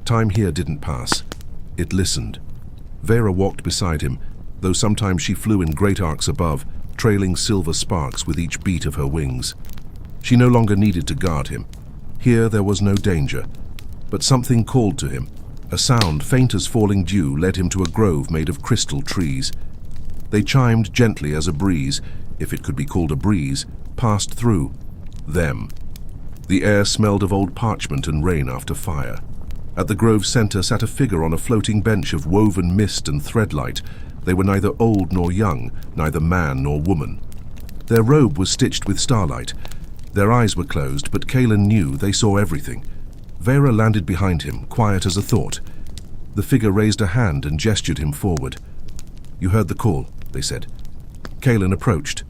[SPEAKER 1] Time here didn't pass. It listened. Vera walked beside him, though sometimes she flew in great arcs above, trailing silver sparks with each beat of her wings. She no longer needed to guard him. Here there was no danger, but something called to him. A sound, faint as falling dew, led him to a grove made of crystal trees. They chimed gently as a breeze, if it could be called a breeze, passed through them. The air smelled of old parchment and rain after fire. At the grove's center sat a figure on a floating bench of woven mist and threadlight. They were neither old nor young, neither man nor woman. Their robe was stitched with starlight. Their eyes were closed, but Caelen knew they saw everything. Vera landed behind him, quiet as a thought. The figure raised a hand and gestured him forward. "You heard the call," they said. Caelen approached.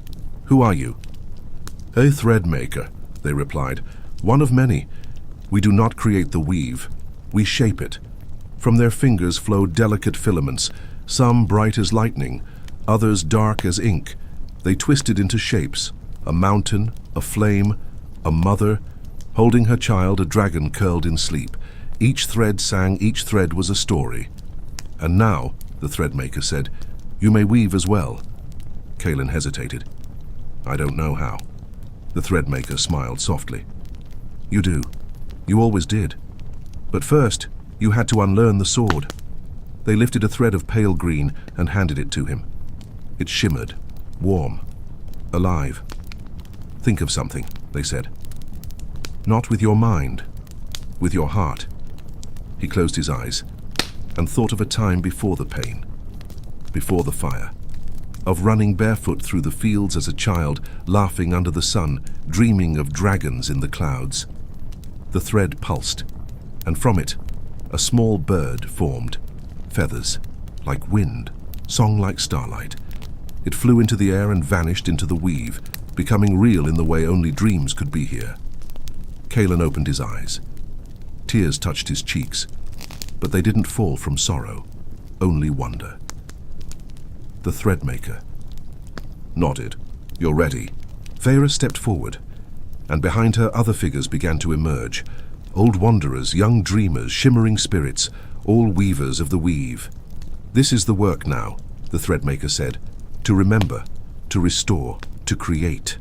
[SPEAKER 1] "Who are you?" "A thread maker," they replied. "One of many. We do not create the weave. We shape it." From their fingers flowed delicate filaments, some bright as lightning, others dark as ink. They twisted into shapes: a mountain, a flame, a mother. Holding her child, a dragon curled in sleep. Each thread sang, each thread was a story. "And now," the threadmaker said, "you may weave as well." Caelen hesitated. "I don't know how." The threadmaker smiled softly. "You do. You always did. But first, you had to unlearn the sword." They lifted a thread of pale green and handed it to him. It shimmered, warm, alive. "Think of something," they said. "Not with your mind, with your heart." He closed his eyes and thought of a time before the pain, before the fire, of running barefoot through the fields as a child, laughing under the sun, dreaming of dragons in the clouds. The thread pulsed, and from it, a small bird formed, feathers, like wind, song like starlight. It flew into the air and vanished into the weave, becoming real in the way only dreams could be here. Caelen opened his eyes. Tears touched his cheeks, but they didn't fall from sorrow, only wonder. The threadmaker nodded. "You're ready." Vera stepped forward, and behind her other figures began to emerge. Old wanderers, young dreamers, shimmering spirits, all weavers of the weave. "This is the work now," the threadmaker said. "To remember, to restore, to create.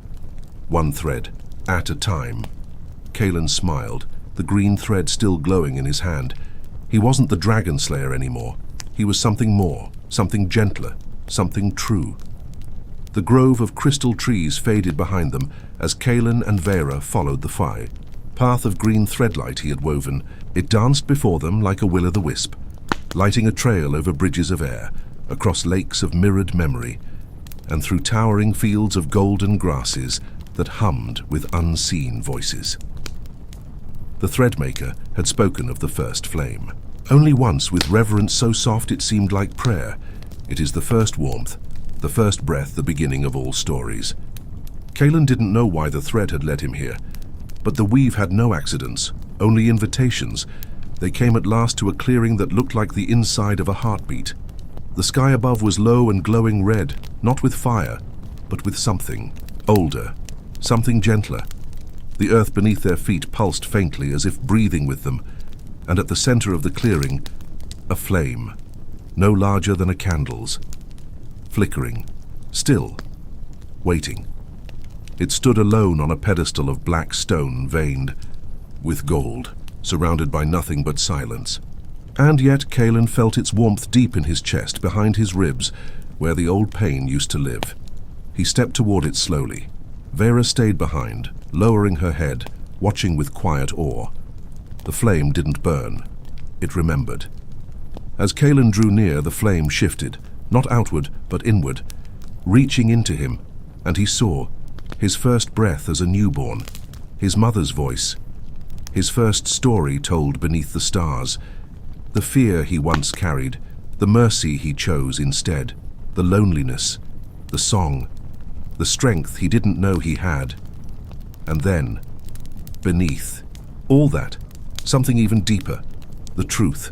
[SPEAKER 1] One thread at a time." Caelen smiled, the green thread still glowing in his hand. He wasn't the dragon slayer anymore. He was something more, something gentler, something true. The grove of crystal trees faded behind them as Caelen and Vera followed the fire. Path of green threadlight he had woven, it danced before them like a will-o'-the-wisp, lighting a trail over bridges of air, across lakes of mirrored memory, and through towering fields of golden grasses that hummed with unseen voices. The threadmaker had spoken of the first flame. Only once, with reverence so soft it seemed like prayer. It is the first warmth, the first breath, the beginning of all stories. Caelen didn't know why the thread had led him here, but the weave had no accidents, only invitations. They came at last to a clearing that looked like the inside of a heartbeat. The sky above was low and glowing red, not with fire, but with something older, something gentler. The earth beneath their feet pulsed faintly as if breathing with them, and at the center of the clearing, a flame, no larger than a candle's, flickering, still, waiting. It stood alone on a pedestal of black stone veined with gold, surrounded by nothing but silence. And yet Caelen felt its warmth deep in his chest, behind his ribs, where the old pain used to live. He stepped toward it slowly. Vera stayed behind, lowering her head, watching with quiet awe. The flame didn't burn. It remembered. As Caelen drew near, the flame shifted, not outward, but inward, reaching into him, and he saw his first breath as a newborn, his mother's voice, his first story told beneath the stars, the fear he once carried, the mercy he chose instead, the loneliness, the song, the strength he didn't know he had. And then, beneath all that, something even deeper, the truth.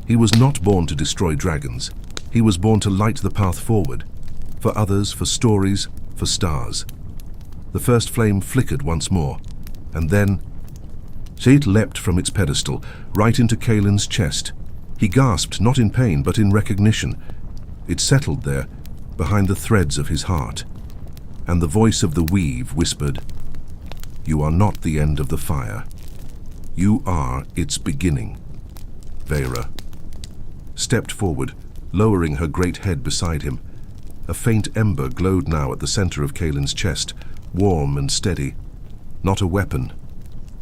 [SPEAKER 1] He was not born to destroy dragons. He was born to light the path forward, for others, for stories, for stars. The first flame flickered once more, and then it leapt from its pedestal, right into Caelen's chest. He gasped, not in pain, but in recognition. It settled there, behind the threads of his heart. And the voice of the weave whispered, "You are not the end of the fire. You are its beginning." Vera stepped forward, lowering her great head beside him. A faint ember glowed now at the center of Caelen's chest, warm and steady. Not a weapon,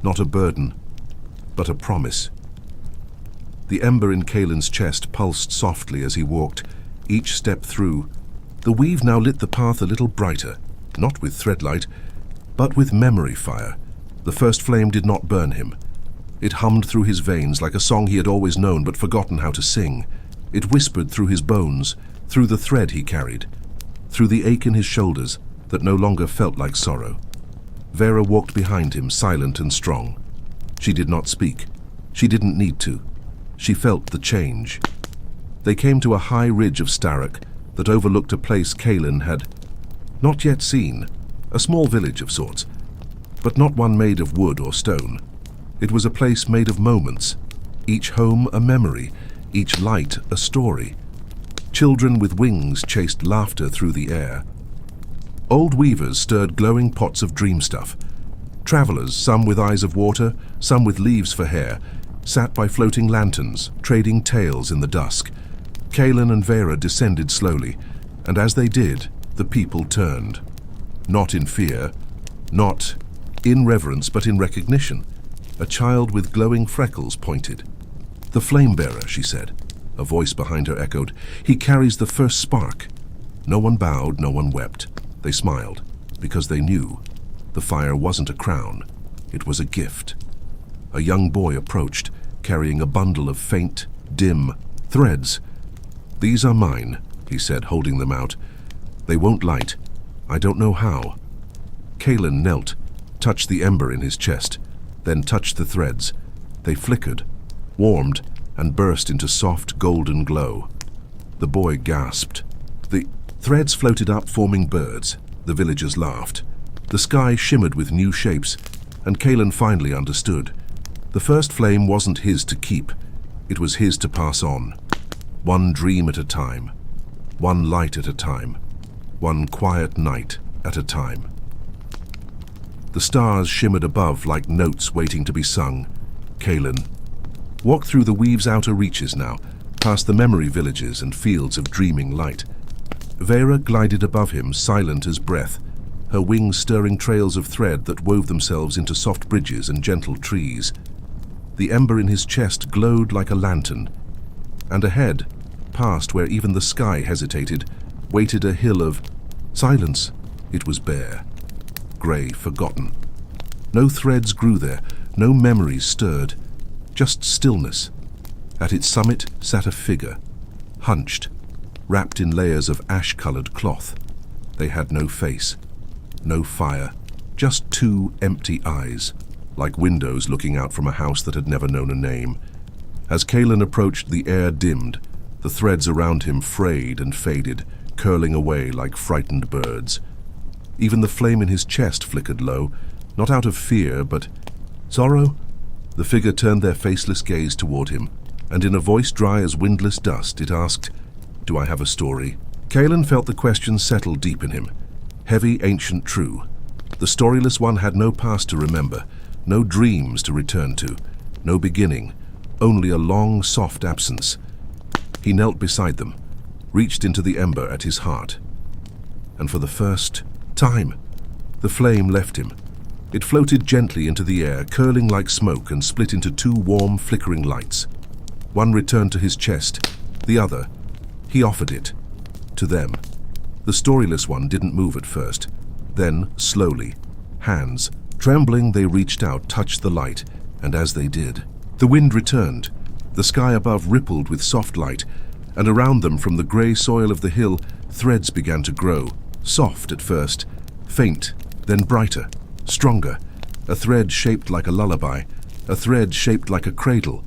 [SPEAKER 1] not a burden, but a promise. The ember in Caelen's chest pulsed softly as he walked, each step through. The weave now lit the path a little brighter, not with threadlight, but with memory fire. The first flame did not burn him. It hummed through his veins like a song he had always known but forgotten how to sing. It whispered through his bones, through the thread he carried, through the ache in his shoulders that no longer felt like sorrow. Vera walked behind him, silent and strong. She did not speak. She didn't need to. She felt the change. They came to a high ridge of Starrock that overlooked a place Caelen had not yet seen, a small village of sorts, but not one made of wood or stone. It was a place made of moments, each home a memory, each light a story. Children with wings chased laughter through the air. Old weavers stirred glowing pots of dream stuff. Travelers, some with eyes of water, some with leaves for hair, sat by floating lanterns, trading tales in the dusk. Caelen and Vera descended slowly, and as they did, the people turned. Not in fear, not in reverence, but in recognition. A child with glowing freckles pointed. "The flame-bearer," she said. A voice behind her echoed, "He carries the first spark." No one bowed, no one wept. They smiled, because they knew. The fire wasn't a crown, it was a gift. A young boy approached, carrying a bundle of faint, dim threads. "These are mine," he said, holding them out. "They won't light. I don't know how." Caelen knelt, touched the ember in his chest, then touched the threads. They flickered, warmed, and burst into soft golden glow. The boy gasped. The threads floated up, forming birds. The villagers laughed. The sky shimmered with new shapes, and Caelen finally understood. The first flame wasn't his to keep. It was his to pass on. One dream at a time. One light at a time. One quiet night at a time. The stars shimmered above like notes waiting to be sung. Caelen walked through the weave's outer reaches now, past the memory villages and fields of dreaming light. Vera glided above him, silent as breath, her wings stirring trails of thread that wove themselves into soft bridges and gentle trees. The ember in his chest glowed like a lantern, and ahead, past where even the sky hesitated, waited a hill of silence. It was bare, grey, forgotten. No threads grew there, no memories stirred, just stillness. At its summit sat a figure, hunched, wrapped in layers of ash-colored cloth. They had no face, no fire, just two empty eyes, like windows looking out from a house that had never known a name. As Caelen approached, the air dimmed, the threads around him frayed and faded, curling away like frightened birds. Even the flame in his chest flickered low, not out of fear, but sorrow. The figure turned their faceless gaze toward him, and in a voice dry as windless dust, it asked, "Do I have a story?" Caelen felt the question settle deep in him. Heavy, ancient, true. The storyless one had no past to remember, no dreams to return to, no beginning, only a long, soft absence. He knelt beside them, reached into the ember at his heart. And for the first time, the flame left him. It floated gently into the air, curling like smoke, and split into two warm, flickering lights. One returned to his chest, the other, he offered it, to them. The storyless one didn't move at first. Then, slowly, hands, trembling, they reached out, touched the light, and as they did, the wind returned. The sky above rippled with soft light, and around them, from the grey soil of the hill, threads began to grow, soft at first, faint, then brighter, stronger. A thread shaped like a lullaby, a thread shaped like a cradle,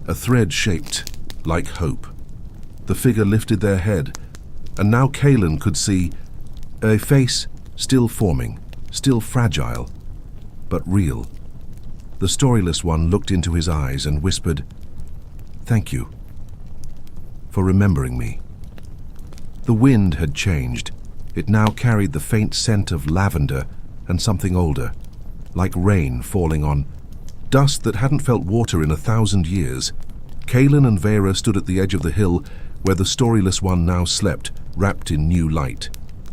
[SPEAKER 1] a thread shaped like hope. The figure lifted their head, and now Caelen could see a face still forming, still fragile, but real. The storyless one looked into his eyes and whispered, "Thank you for remembering me." The wind had changed. It now carried the faint scent of lavender and something older, like rain falling on dust that hadn't felt water in 1,000 years. Caelen and Vera stood at the edge of the hill where the storyless one now slept, wrapped in new light.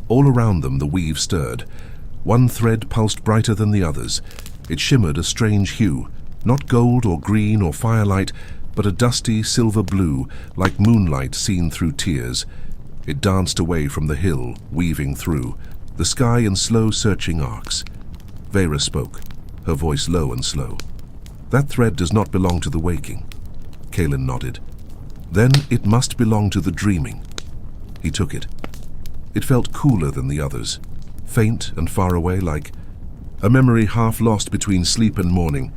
[SPEAKER 1] All around them the weave stirred. One thread pulsed brighter than the others. It shimmered a strange hue, not gold or green or firelight, but a dusty silver blue, like moonlight seen through tears. It danced away from the hill, weaving through the sky in slow searching arcs. Vera spoke, her voice low and slow. "That thread does not belong to the waking." Caelen nodded. "Then it must belong to the dreaming." He took it. It felt cooler than the others, faint and far away, like a memory half lost between sleep and morning.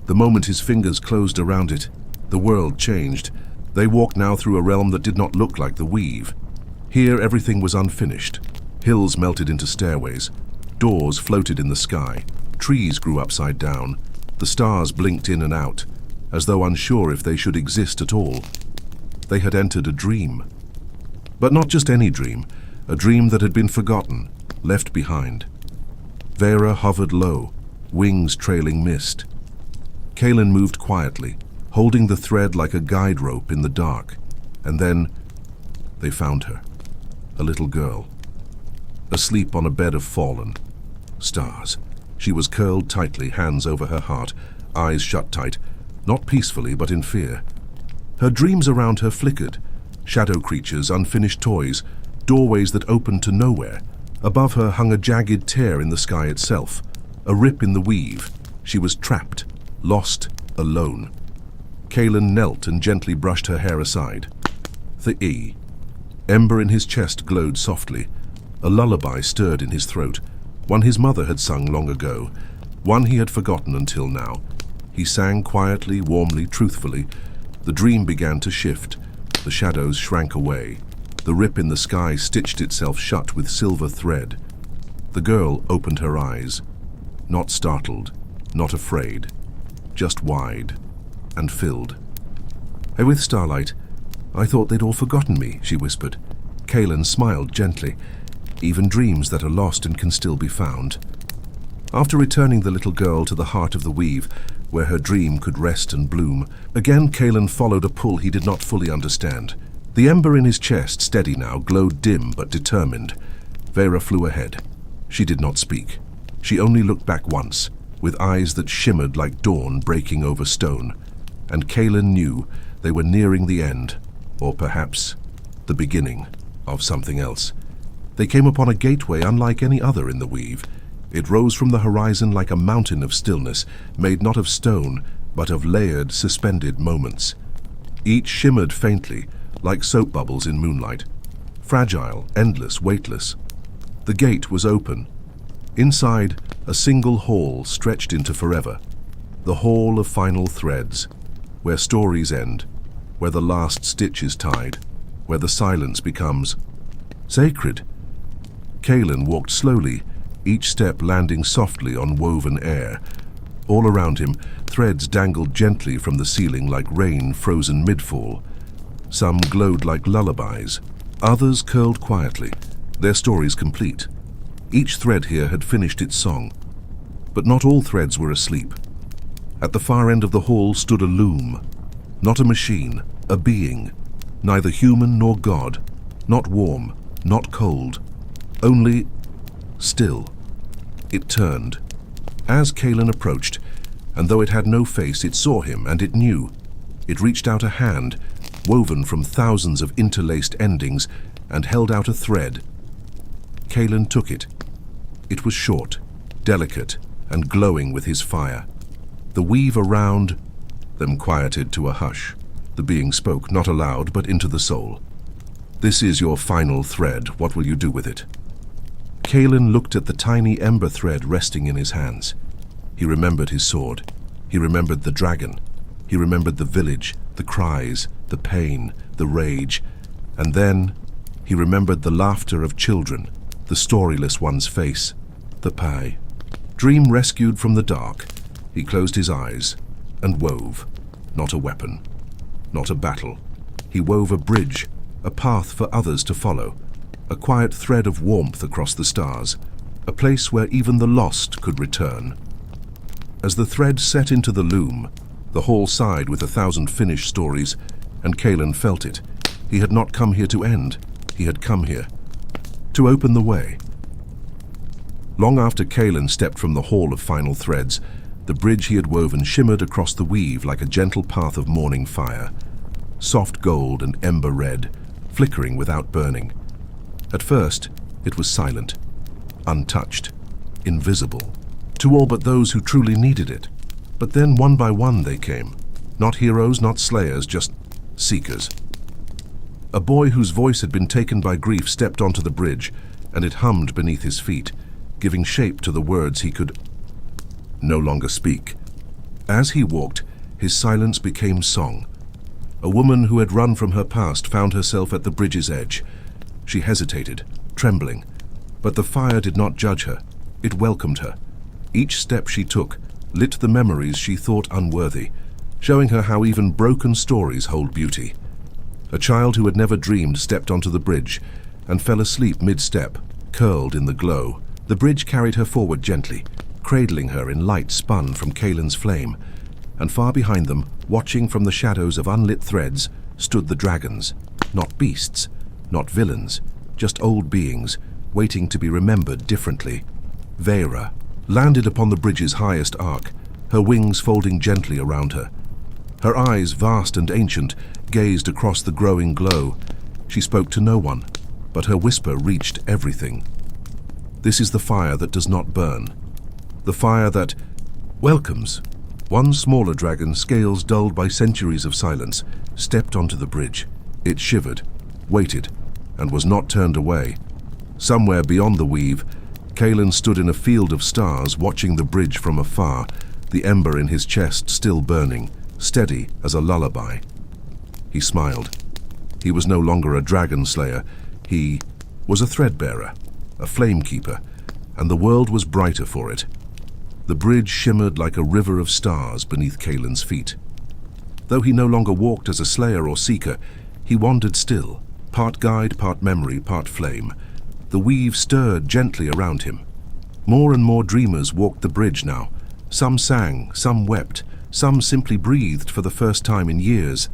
[SPEAKER 1] The moment his fingers closed around it, the world changed. They walked now through a realm that did not look like the weave. Here everything was unfinished. Hills melted into stairways. Doors floated in the sky. Trees grew upside down. The stars blinked in and out, as though unsure if they should exist at all. They had entered a dream. But not just any dream, a dream that had been forgotten, left behind. Vera hovered low, wings trailing mist. Caelen moved quietly, holding the thread like a guide rope in the dark. And then they found her, a little girl, asleep on a bed of fallen stars. She was curled tightly, hands over her heart, eyes shut tight, not peacefully but in fear. Her dreams around her flickered, shadow creatures, unfinished toys, doorways that opened to nowhere. Above her hung a jagged tear in the sky itself, a rip in the weave. She was trapped, lost, alone. Caelen knelt and gently brushed her hair aside. The E. Ember in his chest glowed softly. A lullaby stirred in his throat, one his mother had sung long ago, one he had forgotten until now. He sang quietly, warmly, truthfully. The dream began to shift. The shadows shrank away. The rip in the sky stitched itself shut with silver thread. The girl opened her eyes, not startled, not afraid, just wide and filled. "With starlight, I thought they'd all forgotten me," she whispered. Caelen smiled gently. "Even dreams that are lost and can still be found." After returning the little girl to the heart of the weave, where her dream could rest and bloom, again Caelen followed a pull he did not fully understand. The ember in his chest, steady now, glowed dim but determined. Vera flew ahead. She did not speak. She only looked back once, with eyes that shimmered like dawn breaking over stone. And Caelen knew they were nearing the end, or perhaps the beginning of something else. They came upon a gateway unlike any other in the weave. It rose from the horizon like a mountain of stillness, made not of stone, but of layered, suspended moments. Each shimmered faintly, like soap bubbles in moonlight. Fragile, endless, weightless. The gate was open. Inside, a single hall stretched into forever. The hall of final threads, where stories end, where the last stitch is tied, where the silence becomes sacred. Caelen walked slowly, each step landing softly on woven air. All around him, threads dangled gently from the ceiling like rain frozen mid-fall. Some glowed like lullabies, others curled quietly, their stories complete. Each thread here had finished its song, but not all threads were asleep. At the far end of the hall stood a loom, not a machine, a being, neither human nor god, not warm, not cold, only still. It turned. As Caelen approached, and though it had no face, it saw him and it knew. It reached out a hand, woven from thousands of interlaced endings, and held out a thread. Caelen took it. It was short, delicate, and glowing with his fire. The weave around them quieted to a hush. The being spoke, not aloud, but into the soul. "This is your final thread. What will you do with it?" Caelen looked at the tiny ember thread resting in his hands. He remembered his sword. He remembered the dragon. He remembered the village, the cries, the pain, the rage. And then he remembered the laughter of children, the storyless one's face, the pie. Dream rescued from the dark, he closed his eyes and wove, not a weapon, not a battle. He wove a bridge, a path for others to follow, a quiet thread of warmth across the stars, a place where even the lost could return. As the thread set into the loom, the hall sighed with 1,000 finished stories, and Caelen felt it. He had not come here to end. He had come here to open the way. Long after Caelen stepped from the hall of final threads, The bridge he had woven shimmered across the weave like a gentle path of morning fire, soft gold and ember red, flickering without burning. At first, it was silent, untouched, invisible, to all but those who truly needed it. But then one by one they came. Not heroes, not slayers, just seekers. A boy whose voice had been taken by grief stepped onto the bridge, and it hummed beneath his feet, giving shape to the words he could no longer speak. As he walked, his silence became song. A woman who had run from her past found herself at the bridge's edge. She hesitated, trembling, but the fire did not judge her. It welcomed her. Each step she took lit the memories she thought unworthy, showing her how even broken stories hold beauty. A child who had never dreamed stepped onto the bridge and fell asleep mid-step, curled in the glow. The bridge carried her forward gently, cradling her in light spun from Caelen's flame, and far behind them, watching from the shadows of unlit threads, stood the dragons. Not beasts, not villains, just old beings, waiting to be remembered differently. Maerin landed upon the bridge's highest arc, her wings folding gently around her. Her eyes, vast and ancient, gazed across the growing glow. She spoke to no one, but her whisper reached everything. This is the fire that does not burn. The fire that welcomes. One smaller dragon, scales dulled by centuries of silence, stepped onto the bridge. It shivered, waited, and was not turned away. Somewhere beyond the weave, Caelen stood in a field of stars, watching the bridge from afar, the ember in his chest still burning, steady as a lullaby. He smiled. He was no longer a dragon slayer. He was a threadbearer, a flamekeeper, and the world was brighter for it. The bridge shimmered like a river of stars beneath Caelen's feet. Though he no longer walked as a slayer or seeker, he wandered still, part guide, part memory, part flame. The weave stirred gently around him. More and more dreamers walked the bridge now. Some sang, some wept, some simply breathed for the first time in years.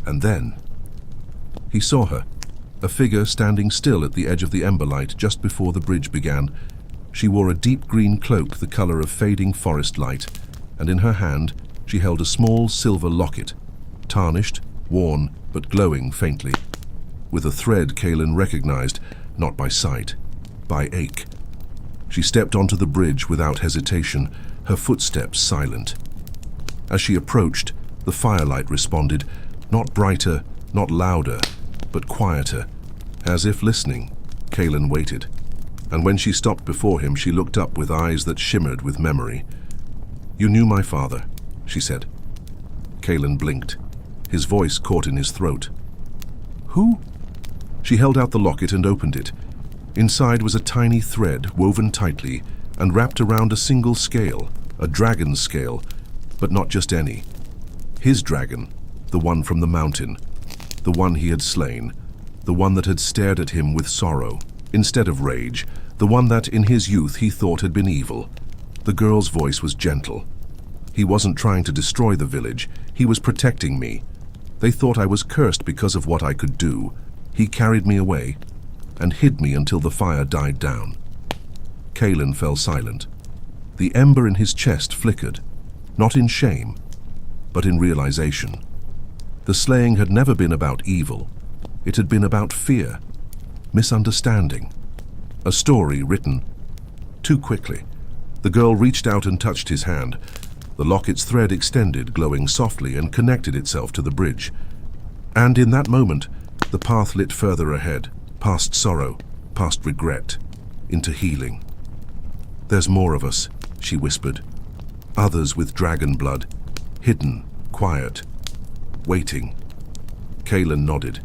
[SPEAKER 1] And then he saw her, a figure standing still at the edge of the ember light just before the bridge began. She wore a deep green cloak the color of fading forest light, and in her hand she held a small silver locket, tarnished, worn, but glowing faintly, with a thread Caelen recognized, not by sight, by ache. She stepped onto the bridge without hesitation, her footsteps silent. As she approached, the firelight responded, not brighter, not louder, but quieter. As if listening, Caelen waited. And when she stopped before him, she looked up with eyes that shimmered with memory. "You knew my father," she said. Caelen blinked. His voice caught in his throat. "Who?" She held out the locket and opened it. Inside was a tiny thread woven tightly and wrapped around a single scale, a dragon's scale, but not just any. His dragon, the one from the mountain, the one he had slain, the one that had stared at him with sorrow instead of rage, the one that in his youth he thought had been evil. The girl's voice was gentle. "He wasn't trying to destroy the village, he was protecting me. They thought I was cursed because of what I could do. He carried me away and hid me until the fire died down." Caelen fell silent. The ember in his chest flickered, not in shame, but in realization. The slaying had never been about evil. It had been about fear, misunderstanding. A story written too quickly. The girl reached out and touched his hand. The locket's thread extended, glowing softly, and connected itself to the bridge. And in that moment, the path lit further ahead, past sorrow, past regret, into healing. "There's more of us," she whispered. "Others with dragon blood, hidden, quiet, waiting." Caelen nodded.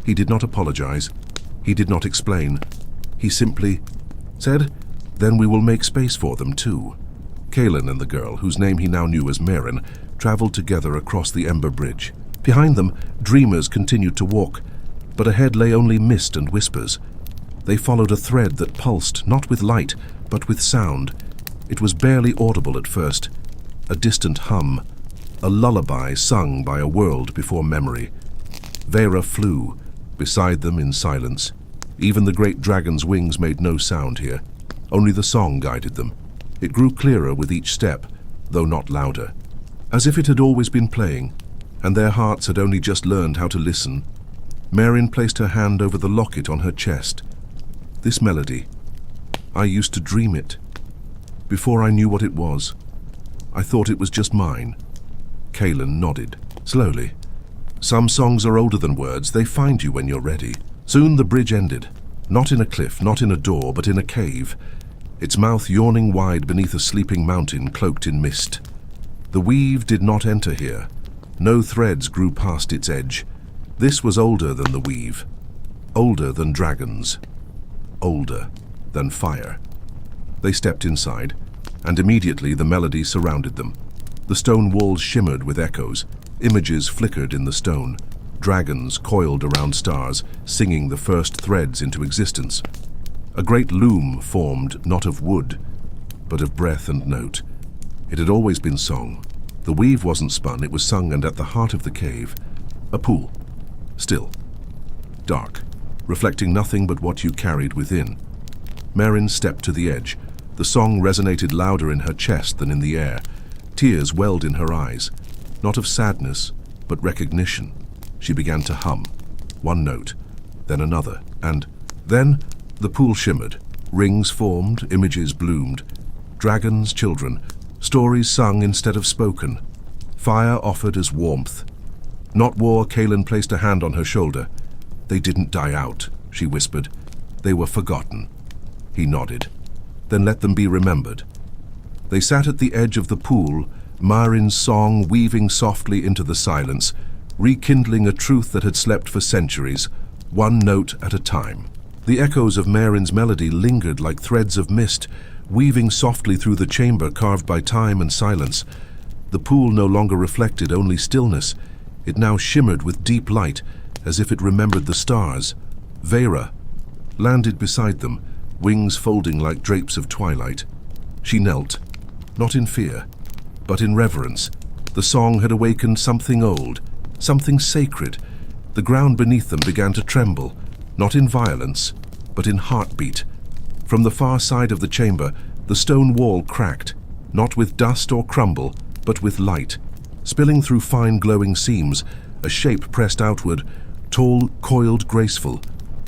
[SPEAKER 1] He did not apologize. He did not explain. He simply said, "Then we will make space for them too." Caelen and the girl, whose name he now knew as Maerin, traveled together across the Ember Bridge. Behind them, dreamers continued to walk, but ahead lay only mist and whispers. They followed a thread that pulsed not with light, but with sound. It was barely audible at first, a distant hum, a lullaby sung by a world before memory. Maerin flew, beside them in silence. Even the great dragon's wings made no sound here. Only the song guided them. It grew clearer with each step, though not louder. As if it had always been playing, and their hearts had only just learned how to listen, Maerin placed her hand over the locket on her chest. This melody, I used to dream it. Before I knew what it was, I thought it was just mine. Caelen nodded, slowly. Some songs are older than words, they find you when you're ready. Soon the bridge ended, not in a cliff, not in a door, but in a cave, its mouth yawning wide beneath a sleeping mountain cloaked in mist. The weave did not enter here. No threads grew past its edge. This was older than the weave, older than dragons, older than fire. They stepped inside, and immediately the melody surrounded them. The stone walls shimmered with echoes, images flickered in the stone, dragons coiled around stars, singing the first threads into existence. A great loom formed not of wood, but of breath and note. It had always been song. The weave wasn't spun, it was sung, and at the heart of the cave, a pool. Still, dark, reflecting nothing but what you carried within. Maerin stepped to the edge. The song resonated louder in her chest than in the air. Tears welled in her eyes, not of sadness, but recognition. She began to hum, one note, then another, and then the pool shimmered. Rings formed, images bloomed. Dragons, children, stories sung instead of spoken. Fire offered as warmth. Not war. Caelen placed a hand on her shoulder. They didn't die out, she whispered. They were forgotten. He nodded. Then let them be remembered. They sat at the edge of the pool, Maerin's song weaving softly into the silence, rekindling a truth that had slept for centuries, one note at a time. The echoes of Maerin's melody lingered like threads of mist, weaving softly through the chamber carved by time and silence. The pool no longer reflected only stillness. It now shimmered with deep light, as if it remembered the stars. Vera landed beside them, wings folding like drapes of twilight. She knelt, not in fear, but in reverence. The song had awakened something old, something sacred. The ground beneath them began to tremble, not in violence, but in heartbeat. From the far side of the chamber, the stone wall cracked, not with dust or crumble, but with light. Spilling through fine glowing seams, a shape pressed outward, tall, coiled, graceful.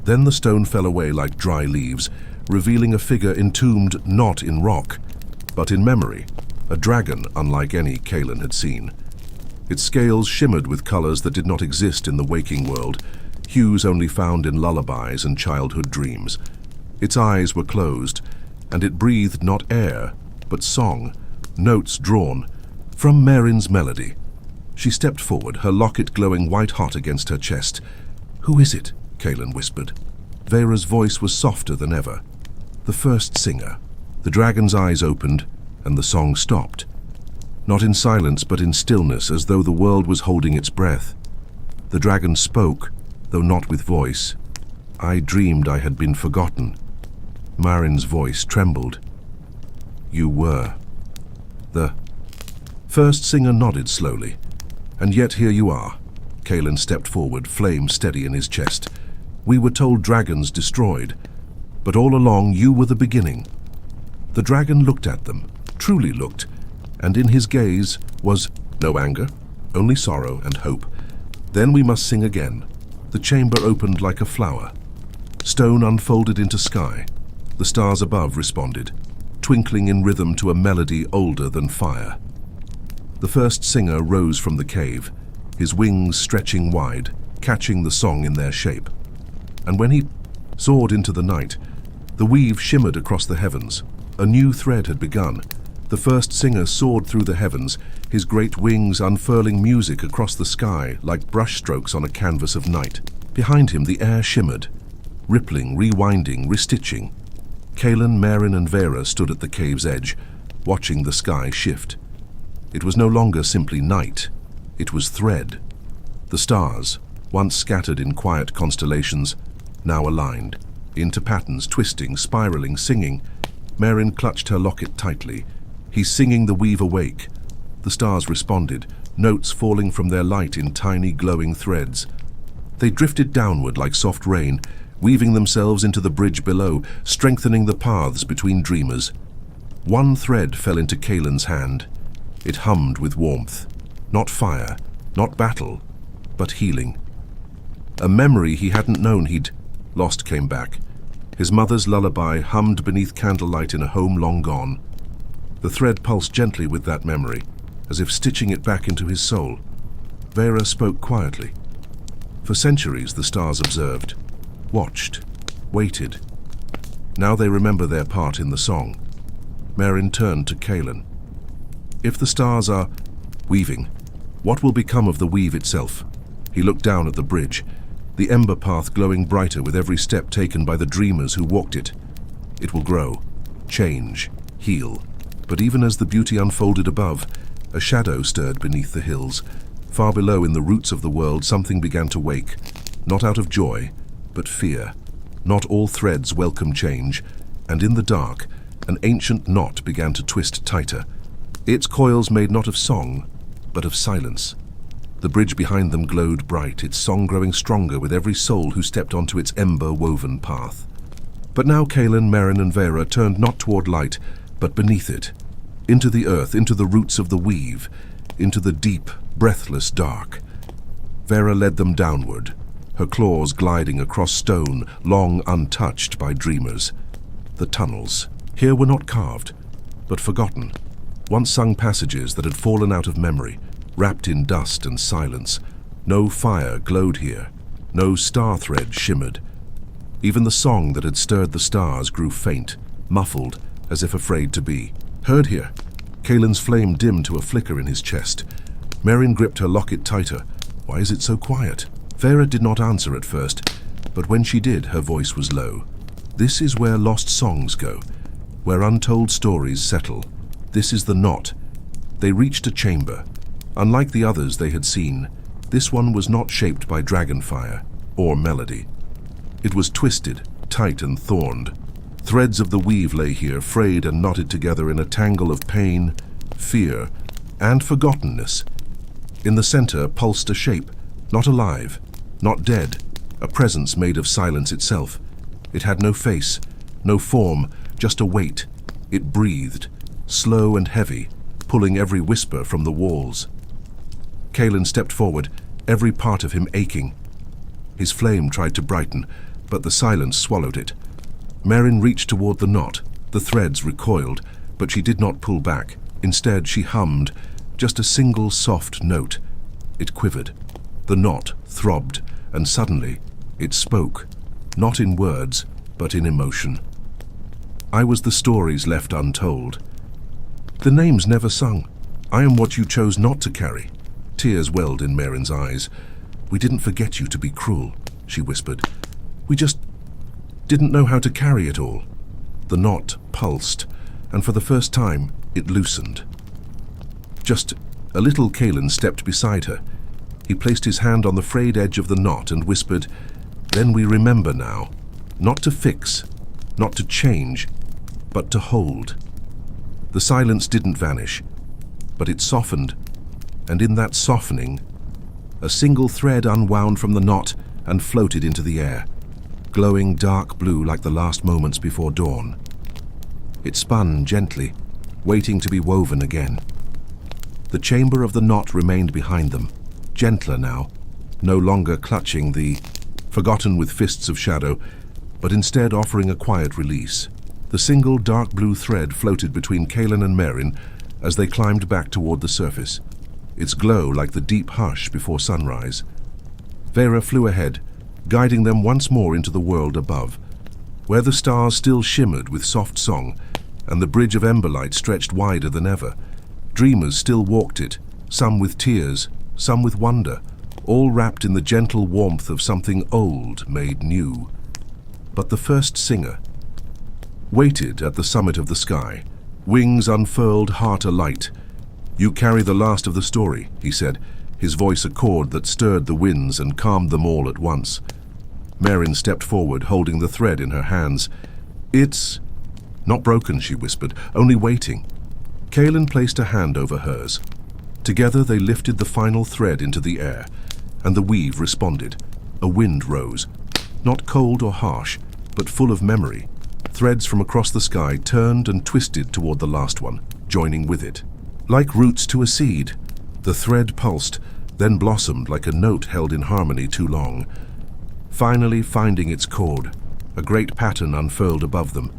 [SPEAKER 1] Then the stone fell away like dry leaves, revealing a figure entombed not in rock, but in memory, a dragon unlike any Caelen had seen. Its scales shimmered with colors that did not exist in the waking world, hues only found in lullabies and childhood dreams. Its eyes were closed, and it breathed not air, but song, notes drawn from Maerin's melody. She stepped forward, her locket glowing white-hot against her chest. "Who is it?" Caelen whispered. Vera's voice was softer than ever. The first singer. The dragon's eyes opened, and the song stopped. Not in silence, but in stillness, as though the world was holding its breath. The dragon spoke, though not with voice. "I dreamed I had been forgotten." Maerin's voice trembled. "You were." The first singer nodded slowly. "And yet here you are." Caelen stepped forward, flame steady in his chest. "We were told dragons destroyed, but all along you were the beginning." The dragon looked at them, truly looked, and in his gaze was no anger, only sorrow and hope. "Then we must sing again." The chamber opened like a flower. Stone unfolded into sky. The stars above responded, twinkling in rhythm to a melody older than fire. The first singer rose from the cave, his wings stretching wide, catching the song in their shape. And when he soared into the night, the weave shimmered across the heavens. A new thread had begun. The first singer soared through the heavens, his great wings unfurling music across the sky like brushstrokes on a canvas of night. Behind him the air shimmered, rippling, rewinding, restitching. Caelen, Maerin and Vera stood at the cave's edge, watching the sky shift. It was no longer simply night, it was thread. The stars, once scattered in quiet constellations, now aligned, into patterns, twisting, spiraling, singing. Maerin clutched her locket tightly. "He's singing the weave awake." The stars responded, notes falling from their light in tiny glowing threads. They drifted downward like soft rain, weaving themselves into the bridge below, strengthening the paths between dreamers. One thread fell into Caelen's hand. It hummed with warmth. Not fire, not battle, but healing. A memory he hadn't known he'd lost came back. His mother's lullaby hummed beneath candlelight in a home long gone. The thread pulsed gently with that memory, as if stitching it back into his soul. Vera spoke quietly. For centuries the stars observed, watched, waited. Now they remember their part in the song. Maerin turned to Caelen. If the stars are weaving, what will become of the weave itself? He looked down at the bridge, the ember path glowing brighter with every step taken by the dreamers who walked it. It will grow, change, heal. But even as the beauty unfolded above, a shadow stirred beneath the hills. Far below in the roots of the world, something began to wake, not out of joy, but fear. Not all threads welcome change, and in the dark, an ancient knot began to twist tighter. Its coils made not of song, but of silence. The bridge behind them glowed bright, its song growing stronger with every soul who stepped onto its ember-woven path. But now Caelen, Maerin and Vera turned not toward light, but beneath it, into the earth, into the roots of the weave, into the deep, breathless dark. Vera led them downward, her claws gliding across stone long untouched by dreamers. The tunnels. Here were not carved, but forgotten. Once sung passages that had fallen out of memory, wrapped in dust and silence. No fire glowed here, no star thread shimmered. Even the song that had stirred the stars grew faint, muffled, as if afraid to be. Heard here. Caelen's flame dimmed to a flicker in his chest. Maerin gripped her locket tighter. Why is it so quiet? Vera did not answer at first, but when she did, her voice was low. This is where lost songs go, where untold stories settle. This is the knot. They reached a chamber. Unlike the others they had seen, this one was not shaped by dragonfire or melody. It was twisted, tight and thorned. Threads of the weave lay here, frayed and knotted together in a tangle of pain, fear, and forgottenness. In the center pulsed a shape, not alive, not dead, a presence made of silence itself. It had no face, no form, just a weight. It breathed, slow and heavy, pulling every whisper from the walls. Caelen stepped forward, every part of him aching. His flame tried to brighten, but the silence swallowed it. Maerin reached toward the knot. The threads recoiled, but she did not pull back. Instead, she hummed, just a single soft note. It quivered. The knot throbbed, and suddenly it spoke, not in words, but in emotion. I was the stories left untold. The names never sung. I am what you chose not to carry. Tears welled in Maerin's eyes. We didn't forget you to be cruel, she whispered. We just didn't know how to carry it all. The knot pulsed, and for the first time, it loosened. Just a little Caelen stepped beside her. He placed his hand on the frayed edge of the knot and whispered, "Then we remember now, not to fix, not to change, but to hold." The silence didn't vanish, but it softened, and in that softening, a single thread unwound from the knot and floated into the air, glowing dark blue like the last moments before dawn. It spun gently, waiting to be woven again. The chamber of the knot remained behind them, gentler now, no longer clutching the forgotten with fists of shadow, but instead offering a quiet release. The single dark blue thread floated between Caelen and Maerin as they climbed back toward the surface, its glow like the deep hush before sunrise. Vera flew ahead, guiding them once more into the world above, where the stars still shimmered with soft song, and the bridge of emberlight stretched wider than ever. Dreamers still walked it, some with tears, some with wonder, all wrapped in the gentle warmth of something old made new. But the first singer waited at the summit of the sky, wings unfurled, heart alight. "You carry the last of the story," he said, his voice a chord that stirred the winds and calmed them all at once. Maerin stepped forward, holding the thread in her hands. "It's not broken," she whispered, "only waiting." Caelen placed a hand over hers. Together they lifted the final thread into the air, and the weave responded. A wind rose, not cold or harsh, but full of memory. Threads from across the sky turned and twisted toward the last one, joining with it. Like roots to a seed, the thread pulsed, then blossomed like a note held in harmony too long. Finally finding its chord, a great pattern unfurled above them,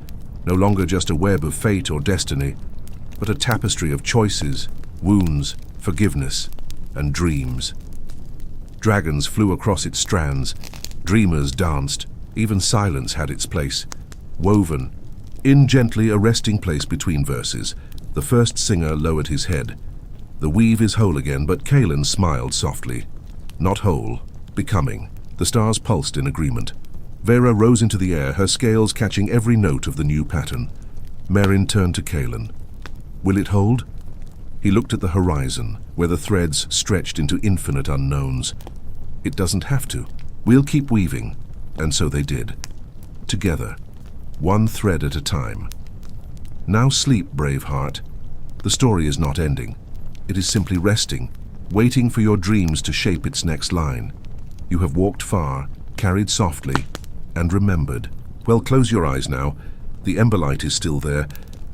[SPEAKER 1] no longer just a web of fate or destiny, but a tapestry of choices, wounds, forgiveness, and dreams. Dragons flew across its strands, dreamers danced, even silence had its place. Woven, in gently a resting place between verses, the first singer lowered his head. The weave is whole again, but Caelen smiled softly. Not whole, becoming. The stars pulsed in agreement. Vera rose into the air, her scales catching every note of the new pattern. Maerin turned to Caelen. Will it hold? He looked at the horizon, where the threads stretched into infinite unknowns. It doesn't have to. We'll keep weaving. And so they did. Together, one thread at a time. Now sleep, brave heart. The story is not ending. It is simply resting, waiting for your dreams to shape its next line. You have walked far, carried softly, and remembered. Well, close your eyes now. The ember light is still there,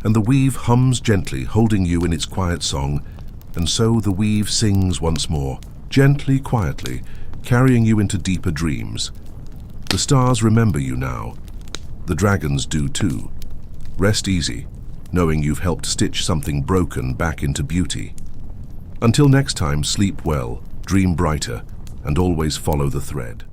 [SPEAKER 1] and the weave hums gently, holding you in its quiet song. And so the weave sings once more, gently, quietly, carrying you into deeper dreams. The stars remember you now. The dragons do too. Rest easy, knowing you've helped stitch something broken back into beauty. Until next time, sleep well, dream brighter, and always follow the thread.